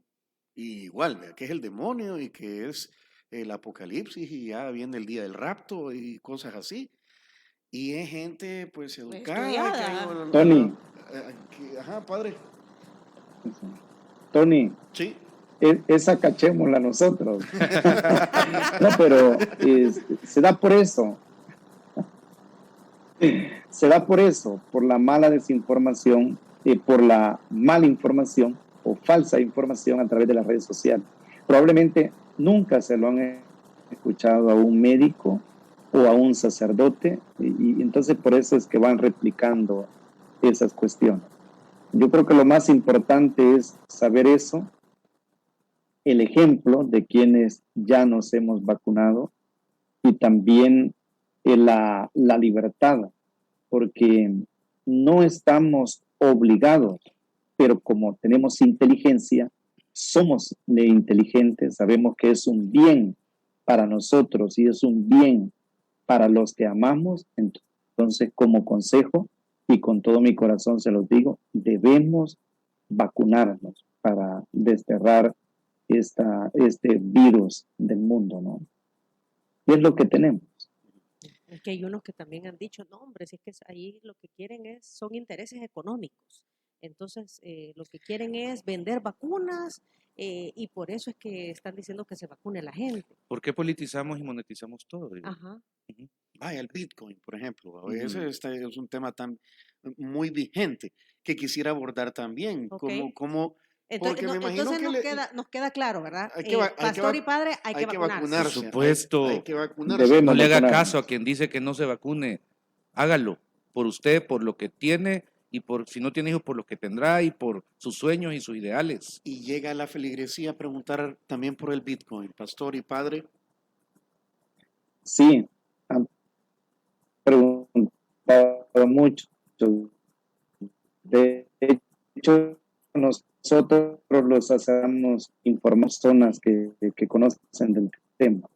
[SPEAKER 2] Y igual, vea, que es el demonio y que es el apocalipsis y ya viene el día del rapto y cosas así. Y es gente pues educada. Que ha ido
[SPEAKER 3] Estudiada.
[SPEAKER 4] Tony.
[SPEAKER 2] Ajá, padre.
[SPEAKER 4] Tony,
[SPEAKER 2] Sí.
[SPEAKER 4] esa cachémosla nosotros. No, pero se da por eso. Se da por eso, por la mala desinformación, por la mala información o falsa información a través de las redes sociales. Probablemente nunca se lo han escuchado a un médico o a un sacerdote y entonces por eso es que van replicando esas cuestiones. Yo creo que lo más importante es saber eso, el ejemplo de quienes ya nos hemos vacunado y también la libertad, porque no estamos obligados, pero como tenemos inteligencia, somos inteligentes, sabemos que es un bien para nosotros y es un bien para los que amamos. Entonces, como consejo y con todo mi corazón se los digo, debemos vacunarnos para desterrar este virus del mundo, ¿no? Y es lo que tenemos.
[SPEAKER 3] Es que hay unos que también han dicho, no, hombre, si es que ahí lo que quieren son intereses económicos. Entonces, lo que quieren es vender vacunas y por eso es que están diciendo que se vacune la gente.
[SPEAKER 5] ¿Por qué politizamos y monetizamos todo?
[SPEAKER 3] Ajá.
[SPEAKER 2] Vaya, el Bitcoin, por ejemplo. Ese es un tema muy vigente que quisiera abordar también.
[SPEAKER 3] Okay.
[SPEAKER 2] Porque me imagino
[SPEAKER 3] entonces
[SPEAKER 2] que
[SPEAKER 3] nos queda claro, ¿verdad?
[SPEAKER 2] hay
[SPEAKER 3] Pastor y padre, hay que vacunarse.
[SPEAKER 5] Por supuesto.
[SPEAKER 2] Hay que vacunarse.
[SPEAKER 4] Debemos
[SPEAKER 5] No le haga
[SPEAKER 4] vacunarnos.
[SPEAKER 5] caso a quien dice que no se vacune. Hágalo por usted, por lo que tiene y por si no tiene hijos, por los que tendrá y por sus sueños y sus ideales.
[SPEAKER 2] Y llega la feligresía a preguntar también por el Bitcoin, pastor y padre.
[SPEAKER 4] Sí, han preguntado mucho. De hecho, nosotros los hacemos informar zonas que conocen del tema.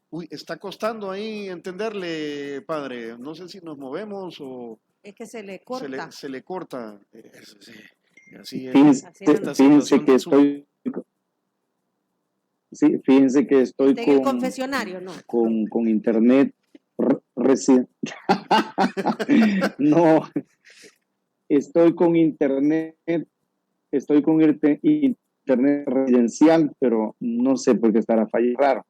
[SPEAKER 2] Uy, está costando ahí entenderle, padre. No sé si nos movemos o
[SPEAKER 3] Es que se le
[SPEAKER 2] se
[SPEAKER 3] corta.
[SPEAKER 2] se le corta. Sí, así es
[SPEAKER 4] Fíjense,
[SPEAKER 3] Así era.
[SPEAKER 2] esta
[SPEAKER 4] fíjense
[SPEAKER 2] situación
[SPEAKER 4] que
[SPEAKER 2] del Zoom.
[SPEAKER 4] fíjense que estoy
[SPEAKER 3] Está en el confesionario, ¿no?
[SPEAKER 4] con internet recién. No, estoy con internet internet residencial, pero no sé por qué estará fallando raro.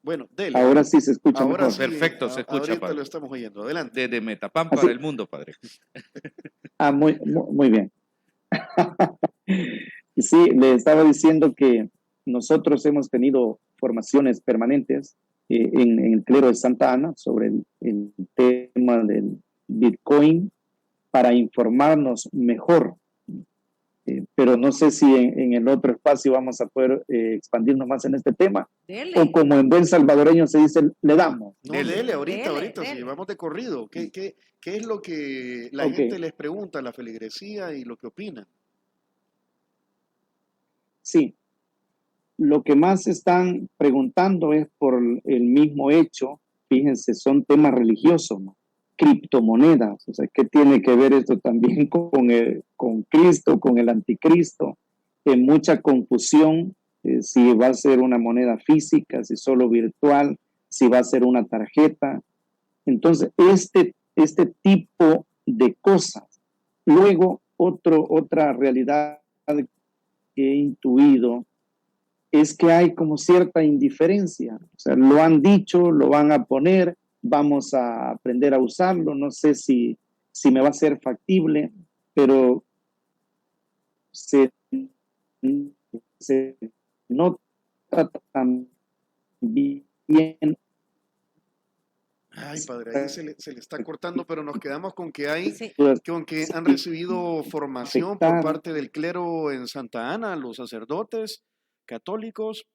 [SPEAKER 2] Bueno, dele.
[SPEAKER 4] Ahora sí se escucha
[SPEAKER 2] Ahora
[SPEAKER 4] mejor.
[SPEAKER 2] sí,
[SPEAKER 5] Perfecto, se escucha,
[SPEAKER 2] ahorita
[SPEAKER 5] padre.
[SPEAKER 2] lo estamos oyendo. Adelante.
[SPEAKER 5] Desde Metapán
[SPEAKER 4] Así.
[SPEAKER 5] para el mundo, padre.
[SPEAKER 4] Muy bien. Sí, le estaba diciendo que nosotros hemos tenido formaciones permanentes en el clero de Santa Ana sobre el tema del Bitcoin para informarnos mejor. Pero no sé si en el otro espacio vamos a poder expandirnos más en este tema.
[SPEAKER 3] Dele.
[SPEAKER 4] O como en buen salvadoreño se dice, le damos.
[SPEAKER 2] No,
[SPEAKER 5] Dele.
[SPEAKER 2] dele, ahorita,
[SPEAKER 3] Dele,
[SPEAKER 2] ahorita, sí,
[SPEAKER 3] dele.
[SPEAKER 2] vamos de corrido. ¿Qué es lo que la
[SPEAKER 4] Ok.
[SPEAKER 2] gente les pregunta a la feligresía y lo que opinan?
[SPEAKER 4] Sí, lo que más están preguntando es por el mismo hecho, fíjense, son temas religiosos, ¿no? Criptomonedas, o sea, ¿qué tiene que ver esto también con Cristo, con el anticristo? Mucha confusión, si va a ser una moneda física, si solo virtual, si va a ser una tarjeta. Entonces, este tipo de cosas. Luego, otra realidad que he intuido es que hay como cierta indiferencia. O sea, lo han dicho, lo van a poner, vamos a aprender a usarlo, no sé si me va a ser factible, pero se nota también.
[SPEAKER 2] Ay, padre, ahí se le está cortando, pero nos quedamos con que
[SPEAKER 3] Sí.
[SPEAKER 2] con que han recibido formación por
[SPEAKER 4] Afectar.
[SPEAKER 2] parte del clero en Santa Ana, los sacerdotes católicos,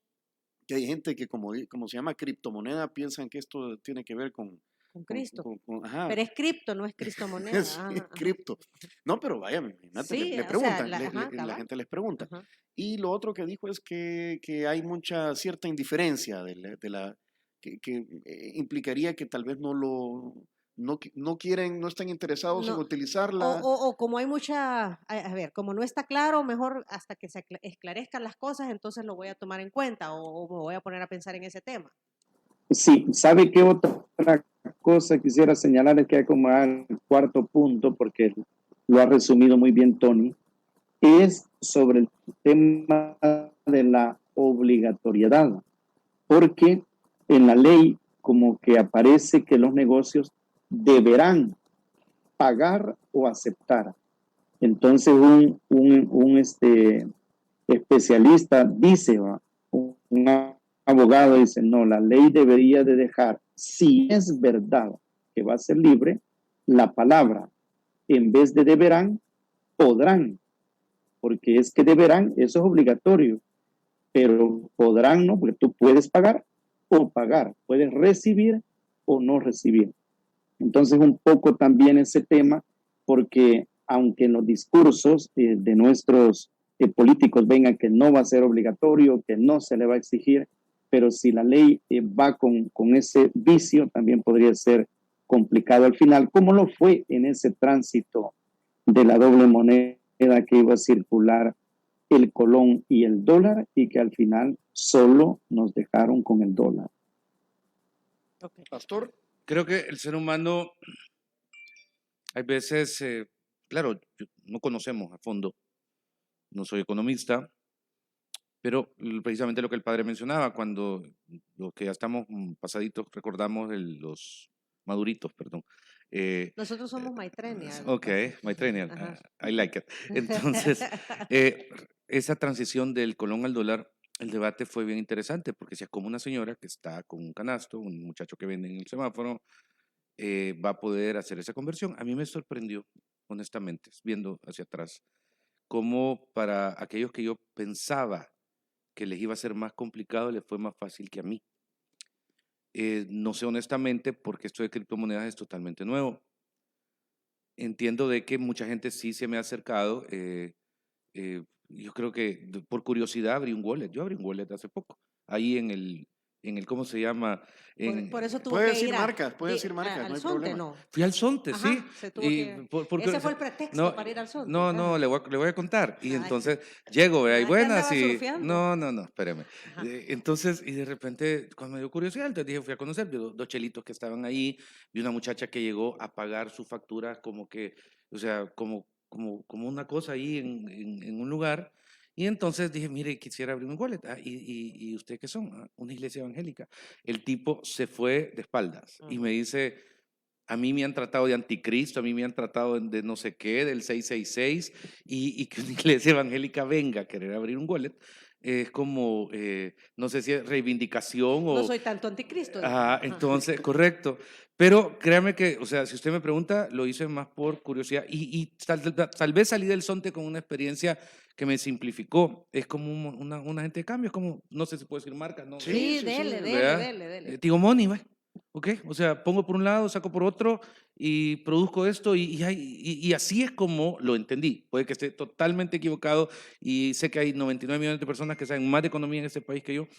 [SPEAKER 2] que hay gente que como se llama criptomoneda, piensan que esto tiene que ver
[SPEAKER 3] Con Cristo.
[SPEAKER 2] ajá,
[SPEAKER 3] Pero es cripto, no es Cristo moneda.
[SPEAKER 2] sí,
[SPEAKER 3] Ajá, ajá.
[SPEAKER 2] cripto. No, pero vaya, imagínate,
[SPEAKER 3] Sí,
[SPEAKER 2] le
[SPEAKER 3] o sea,
[SPEAKER 2] preguntan,
[SPEAKER 3] ajá,
[SPEAKER 2] la
[SPEAKER 3] cabal.
[SPEAKER 2] gente les pregunta.
[SPEAKER 3] Ajá.
[SPEAKER 2] Y lo otro que dijo es que hay cierta indiferencia que implicaría que tal vez no quieren, no están interesados en
[SPEAKER 3] No,
[SPEAKER 2] utilizarla.
[SPEAKER 3] o como hay mucha, a ver, como no está claro, mejor hasta que se esclarezcan las cosas, entonces lo voy a tomar en cuenta o me voy a poner a pensar en ese tema.
[SPEAKER 4] Sí, ¿sabe qué otra cosa quisiera señalar? Es que hay como el cuarto punto, porque lo ha resumido muy bien Tony, es sobre el tema de la obligatoriedad, porque en la ley como que aparece que los negocios deberán pagar o aceptar. Entonces un especialista dice, un abogado dice, no, la ley debería de dejar, si es verdad que va a ser libre, la palabra, en vez de deberán, podrán, porque es que deberán, eso es obligatorio, pero podrán no, porque tú puedes pagar o pagar, puedes recibir o no recibir. Entonces un poco también ese tema, porque aunque en los discursos de nuestros políticos vengan que no va a ser obligatorio, que no se le va a exigir, pero si la ley va con ese vicio, también podría ser complicado al final, como lo fue en ese tránsito de la doble moneda que iba a circular el colón y el dólar y que al final solo nos dejaron con el dólar.
[SPEAKER 3] Okay.
[SPEAKER 2] Pastor.
[SPEAKER 5] Creo que el ser humano, hay veces, claro, no conocemos a fondo, no soy economista, pero precisamente lo que el padre mencionaba, cuando los que ya estamos pasaditos recordamos los maduritos, perdón.
[SPEAKER 3] Nosotros somos maitreñas.
[SPEAKER 5] Ok, my trainer,
[SPEAKER 3] Ajá.
[SPEAKER 5] I like it. Entonces, esa transición del colón al dólar, el debate fue bien interesante, porque si es como una señora que está con un canasto, un muchacho que vende en el semáforo, va a poder hacer esa conversión. A mí me sorprendió, honestamente, viendo hacia atrás, cómo para aquellos que yo pensaba que les iba a ser más complicado, les fue más fácil que a mí. No sé honestamente porque esto de criptomonedas es totalmente nuevo. Entiendo de que mucha gente sí se me ha acercado. Yo creo que por curiosidad abrí un wallet. Yo abrí un wallet hace poco. Ahí ¿cómo se llama?
[SPEAKER 3] Por eso tuvo
[SPEAKER 2] Puede
[SPEAKER 3] que
[SPEAKER 2] decir
[SPEAKER 3] ir
[SPEAKER 2] marcas, puede decir marcas, no
[SPEAKER 3] al
[SPEAKER 2] hay
[SPEAKER 3] Sonte,
[SPEAKER 2] problema.
[SPEAKER 3] ¿no?
[SPEAKER 5] Fui al Sonte, sí.
[SPEAKER 3] Ajá, se tuvo
[SPEAKER 5] Y
[SPEAKER 3] que...
[SPEAKER 5] porque,
[SPEAKER 3] Ese fue el pretexto
[SPEAKER 5] no,
[SPEAKER 3] para ir al Sonte.
[SPEAKER 5] no,
[SPEAKER 3] Ajá.
[SPEAKER 5] le voy a contar. Y
[SPEAKER 3] Ay,
[SPEAKER 5] entonces llego, vea, y
[SPEAKER 3] nada que
[SPEAKER 5] buenas,
[SPEAKER 3] andaba
[SPEAKER 5] y
[SPEAKER 3] surfeando.
[SPEAKER 5] no, espéreme.
[SPEAKER 3] Ajá.
[SPEAKER 5] Entonces, y de repente, cuando me dio curiosidad, entonces dije, fui a conocer, vi dos chelitos que estaban ahí, vi una muchacha que llegó a pagar su factura como que, o sea, como una cosa ahí en un lugar. Y entonces dije, mire, quisiera abrir un wallet. ¿Y usted qué son? "Ah, una iglesia evangélica". El tipo se fue de espaldas y me
[SPEAKER 3] Ujú.
[SPEAKER 5] dice, a mí me han tratado de anticristo, a mí me han tratado de no sé qué, del 666, y que una iglesia evangélica venga a querer abrir un wallet, es como, no sé si es reivindicación
[SPEAKER 3] No
[SPEAKER 5] o...
[SPEAKER 3] soy tanto anticristo, dijo.
[SPEAKER 5] Ajá,
[SPEAKER 3] Ajá.
[SPEAKER 5] entonces, correcto. Pero créame que, o sea, si usted me pregunta, lo hice más por curiosidad y tal vez salí del Sonte con una experiencia que me simplificó. Es como un agente de cambio, es como, no sé si puedo decir marca, no,
[SPEAKER 2] Sí,
[SPEAKER 3] Sí,
[SPEAKER 2] sí, sí.
[SPEAKER 5] ¿verdad?
[SPEAKER 3] dele.
[SPEAKER 5] Tigo Money, ¿ve? ¿Ok? O sea, pongo por un lado, saco por otro y produzco esto y así es como lo entendí. Puede que esté totalmente equivocado y sé que hay 99 millones de personas que saben más de economía en este país que yo,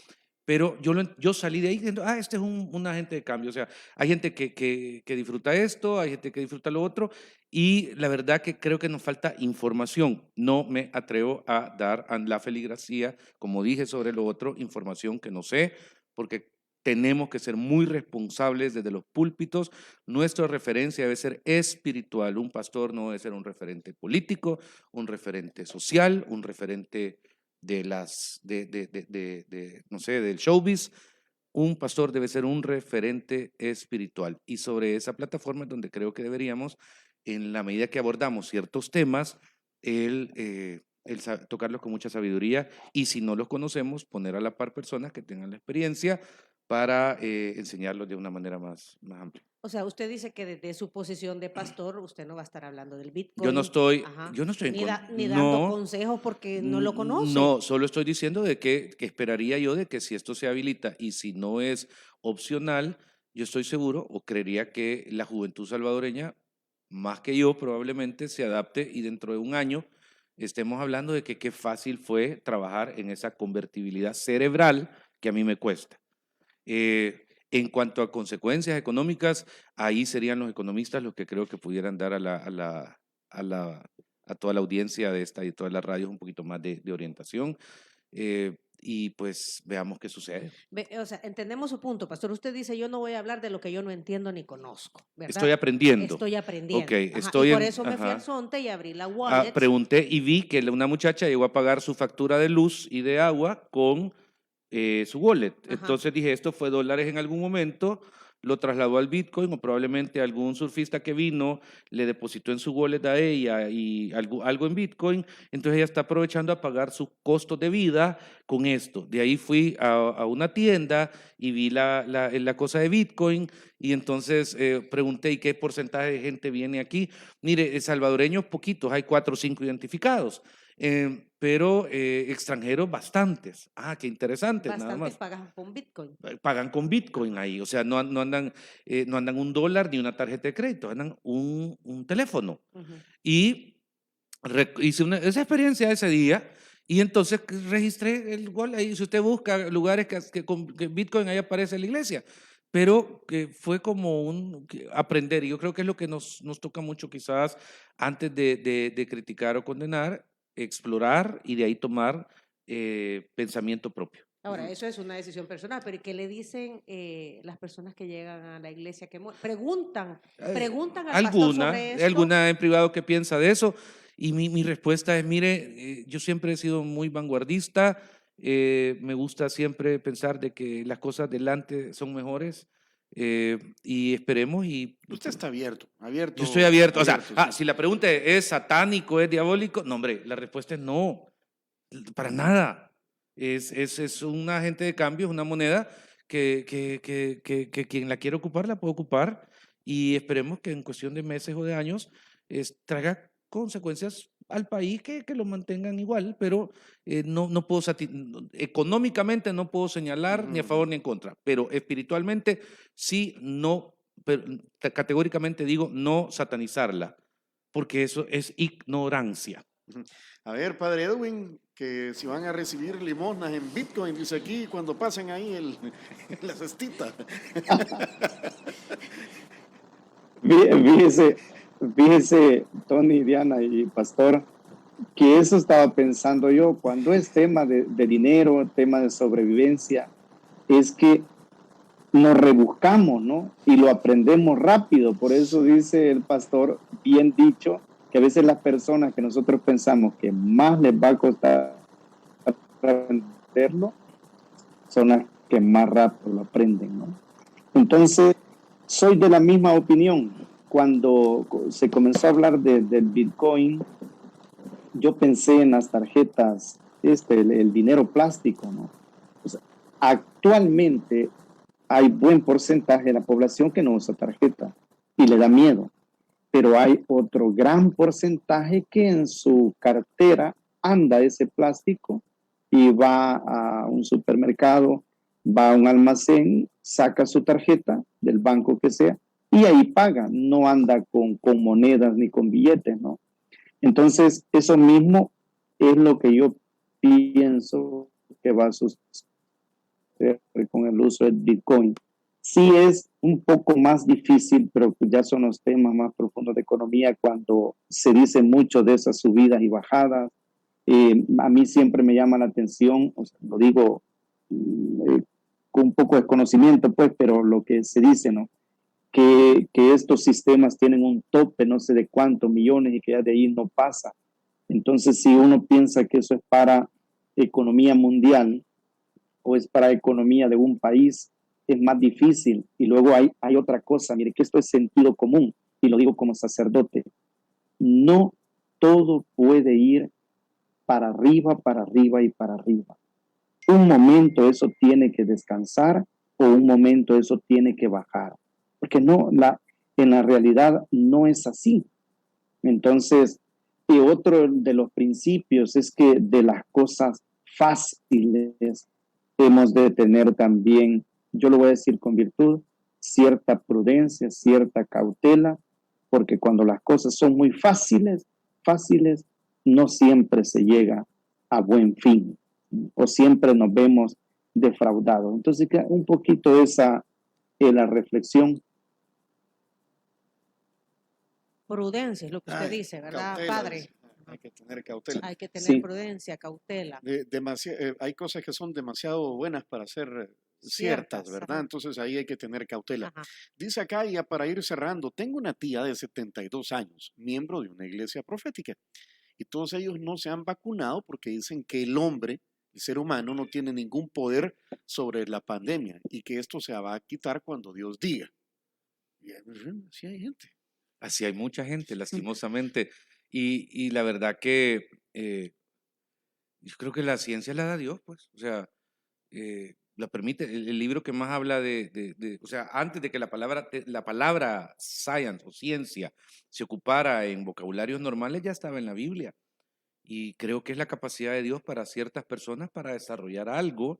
[SPEAKER 5] pero yo salí de ahí diciendo, este es un agente de cambio. O sea, hay gente que disfruta esto, hay gente que disfruta lo otro, y la verdad que creo que nos falta información. No me atrevo a dar a la feligresía, como dije sobre lo otro, información que no sé, porque tenemos que ser muy responsables desde los púlpitos. Nuestra referencia debe ser espiritual. Un pastor no debe ser un referente político, un referente social, un referente no sé, del showbiz. Un pastor debe ser un referente espiritual. Y sobre esa plataforma es donde creo que deberíamos, en la medida que abordamos ciertos temas, tocarlos con mucha sabiduría y si no los conocemos, poner a la par personas que tengan la experiencia para enseñarlos de una manera más amplia.
[SPEAKER 3] O sea, usted dice que desde su posición de pastor, usted no va a estar hablando del
[SPEAKER 5] Yo no
[SPEAKER 3] Bitcoin,
[SPEAKER 5] estoy,
[SPEAKER 3] ajá,
[SPEAKER 5] yo no estoy en contra,
[SPEAKER 3] ni dando
[SPEAKER 5] no,
[SPEAKER 3] consejos porque no lo conoce.
[SPEAKER 5] no, solo estoy diciendo de que esperaría yo de que si esto se habilita y si no es opcional, yo estoy seguro o creería que la juventud salvadoreña, más que yo, probablemente se adapte y dentro de un año estemos hablando de que qué fácil fue trabajar en esa convertibilidad cerebral que a mí me cuesta. En cuanto a consecuencias económicas, ahí serían los economistas los que creo que pudieran dar a la, a toda la audiencia de esta y todas las radios un poquito más de orientación. Y pues veamos qué sucede.
[SPEAKER 3] O sea, entendemos su punto, pastor. Usted dice, yo no voy a hablar de lo que yo no entiendo ni conozco,
[SPEAKER 5] Estoy
[SPEAKER 3] ¿verdad?
[SPEAKER 5] aprendiendo.
[SPEAKER 3] Estoy
[SPEAKER 5] Ok,
[SPEAKER 3] aprendiendo. Ajá. Y
[SPEAKER 5] estoy
[SPEAKER 3] por
[SPEAKER 5] en...
[SPEAKER 3] eso me fui al
[SPEAKER 5] Ajá.
[SPEAKER 3] Sonte y abrí la wallet.
[SPEAKER 5] Pregunté y vi que una muchacha llegó a pagar su factura de luz y de agua con su wallet.
[SPEAKER 3] Ajá.
[SPEAKER 5] Entonces dije, esto fue dólares en algún momento, lo trasladó al Bitcoin o probablemente algún surfista que vino le depositó en su wallet a ella y algo en Bitcoin. Entonces ella está aprovechando a pagar sus costos de vida con esto. De ahí fui a una tienda y vi la cosa de Bitcoin y entonces pregunté, ¿y qué porcentaje de gente viene aquí? Mire, salvadoreños poquitos, hay 4 o 5 identificados. Pero extranjeros bastantes. Qué interesante, nada
[SPEAKER 3] Bastantes
[SPEAKER 5] más.
[SPEAKER 3] pagan con Bitcoin.
[SPEAKER 5] Pagan con Bitcoin ahí, o sea, no andan $1 ni una tarjeta de crédito, andan un teléfono.
[SPEAKER 3] Ujú.
[SPEAKER 5] Y hice esa experiencia ese día y entonces registré el wallet ahí. Si usted busca lugares que Bitcoin, ahí aparece la iglesia. Pero que fue como aprender, y yo creo que es lo que nos toca mucho quizás antes de criticar o condenar, explorar y de ahí tomar pensamiento propio.
[SPEAKER 3] Ahora, eso es una decisión personal, pero ¿y qué le dicen las personas que llegan a la iglesia? Preguntan al pastor sobre esto.
[SPEAKER 5] Alguna en privado que piensa de eso. Y mi respuesta es, mire, yo siempre he sido muy vanguardista, me gusta siempre pensar de que las cosas delante son mejores y esperemos y
[SPEAKER 2] Usted está abierto,
[SPEAKER 5] yo estoy abierto. O sea,
[SPEAKER 2] abierto, sí.
[SPEAKER 5] si la pregunta es satánico, es diabólico, no, hombre, la respuesta es no, para nada. Es un agente de cambio, es una moneda que quien la quiere ocupar la puede ocupar y esperemos que en cuestión de meses o de años traiga consecuencias al país que lo mantengan igual, pero no puedo, económicamente no puedo señalar ni a favor ni en contra, pero espiritualmente sí, no, pero categóricamente digo no satanizarla, porque eso es ignorancia.
[SPEAKER 2] A ver, padre Edwin, que si van a recibir limosnas en Bitcoin, dice aquí, cuando pasen ahí la cestita.
[SPEAKER 4] Fíjese, Tony, Diana y Pastor, que eso estaba pensando yo, cuando es tema de dinero, tema de sobrevivencia, es que nos rebuscamos, ¿no? Y lo aprendemos rápido. Por eso dice el pastor, bien dicho, que a veces las personas que nosotros pensamos que más les va a costar aprenderlo, son las que más rápido lo aprenden, ¿no? Entonces, soy de la misma opinión. Cuando se comenzó a hablar del Bitcoin, yo pensé en las tarjetas, el dinero plástico, ¿no? O sea, actualmente hay buen porcentaje de la población que no usa tarjeta y le da miedo, pero hay otro gran porcentaje que en su cartera anda ese plástico y va a un supermercado, va a un almacén, saca su tarjeta del banco que sea y ahí paga, no anda con monedas ni con billetes, ¿no? Entonces, eso mismo es lo que yo pienso que va a suceder con el uso del Bitcoin. Sí es un poco más difícil, pero ya son los temas más profundos de economía cuando se dice mucho de esas subidas y bajadas. A mí siempre me llama la atención, o sea, lo digo con un poco de conocimiento, pues, pero lo que se dice, ¿no? Que estos sistemas tienen un tope, no sé de cuántos millones y que ya de ahí no pasa. Entonces, si uno piensa que eso es para economía mundial o es para economía de un país, es más difícil. Y luego hay otra cosa, mire que esto es sentido común, y lo digo como sacerdote. No todo puede ir para arriba y para arriba. Un momento eso tiene que descansar o un momento eso tiene que bajar. Porque en la realidad no es así. Entonces, y otro de los principios es que de las cosas fáciles hemos de tener también, yo lo voy a decir con virtud, cierta prudencia, cierta cautela, porque cuando las cosas son muy fáciles, no siempre se llega a buen fin o siempre nos vemos defraudados. Entonces, un poquito esa es la reflexión.
[SPEAKER 3] Prudencia es lo que usted dice, ¿verdad,
[SPEAKER 2] Cautela,
[SPEAKER 3] padre?
[SPEAKER 2] dice. Hay que tener cautela.
[SPEAKER 3] Hay que tener
[SPEAKER 4] Sí.
[SPEAKER 3] prudencia, cautela.
[SPEAKER 2] Hay cosas que son demasiado buenas para ser ciertas, ¿verdad?
[SPEAKER 3] Ajá.
[SPEAKER 2] Entonces ahí hay que tener cautela.
[SPEAKER 3] Ajá.
[SPEAKER 2] Dice acá, ya para ir cerrando, tengo una tía de 72 años, miembro de una iglesia profética, y todos ellos no se han vacunado porque dicen que el hombre, el ser humano, no tiene ningún poder sobre la pandemia y que esto se va a quitar cuando Dios diga. Y sí hay gente.
[SPEAKER 5] Así hay mucha gente, lastimosamente. Y la verdad que yo creo que la ciencia la da Dios, pues. O sea, la permite. El libro que más habla o sea, antes de que la palabra science o ciencia se ocupara en vocabularios normales, ya estaba en la Biblia. Y creo que es la capacidad de Dios para ciertas personas para desarrollar algo,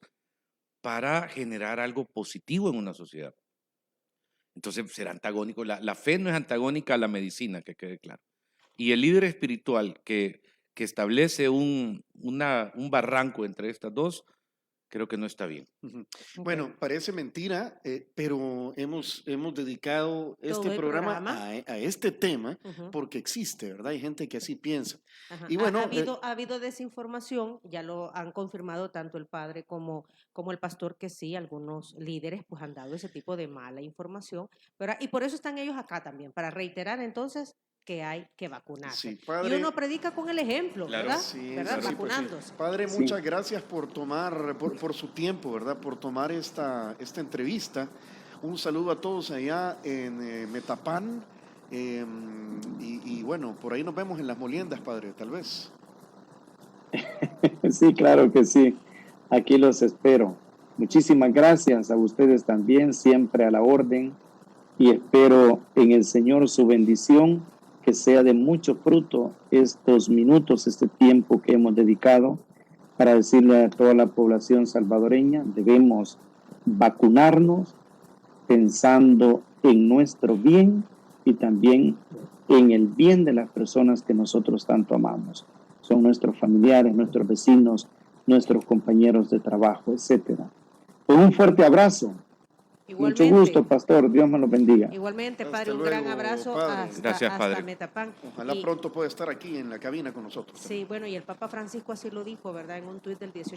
[SPEAKER 5] para generar algo positivo en una sociedad. Entonces será antagónico. La fe no es antagónica a la medicina, que quede claro. Y el líder espiritual que establece un barranco entre estas dos, creo que no está bien.
[SPEAKER 2] Bueno, parece mentira, pero hemos dedicado este programa a este tema porque existe, ¿verdad? Hay gente que así piensa.
[SPEAKER 3] Ajá.
[SPEAKER 2] Y bueno,
[SPEAKER 3] ha habido desinformación, ya lo han confirmado tanto el padre como el pastor, que sí, algunos líderes pues han dado ese tipo de mala información, ¿verdad? Y por eso están ellos acá también, para reiterar entonces que hay que vacunarse.
[SPEAKER 2] sí, padre,
[SPEAKER 3] y uno predica con el ejemplo,
[SPEAKER 5] Claro.
[SPEAKER 3] ¿verdad?
[SPEAKER 2] Sí,
[SPEAKER 3] ¿verdad?
[SPEAKER 2] sí,
[SPEAKER 3] Vacunándose.
[SPEAKER 2] pues sí. Padre, muchas gracias por tomar, por su tiempo, ¿verdad? Por tomar esta entrevista. Un saludo a todos allá en Metapán. Y bueno, por ahí nos vemos en las moliendas, padre, tal vez.
[SPEAKER 4] Sí, claro que sí. Aquí los espero. Muchísimas gracias a ustedes también, siempre a la orden. y espero en el Señor su bendición, que sea de mucho fruto estos minutos, este tiempo que hemos dedicado para decirle a toda la población salvadoreña, debemos vacunarnos pensando en nuestro bien y también en el bien de las personas que nosotros tanto amamos. Son nuestros familiares, nuestros vecinos, nuestros compañeros de trabajo, etcétera. Pues un fuerte abrazo. Mucho
[SPEAKER 3] Igualmente.
[SPEAKER 4] gusto, pastor. Dios me lo bendiga.
[SPEAKER 3] Igualmente,
[SPEAKER 2] Hasta
[SPEAKER 3] padre, un gran
[SPEAKER 2] luego,
[SPEAKER 3] abrazo
[SPEAKER 2] padre.
[SPEAKER 3] hasta,
[SPEAKER 5] Gracias,
[SPEAKER 3] hasta
[SPEAKER 5] padre.
[SPEAKER 3] Metapán.
[SPEAKER 2] Ojalá
[SPEAKER 3] Y-
[SPEAKER 2] pronto pueda estar aquí en la cabina con nosotros.
[SPEAKER 3] Sí, bueno, y el Papa Francisco así lo dijo, ¿verdad? En un tuit del 18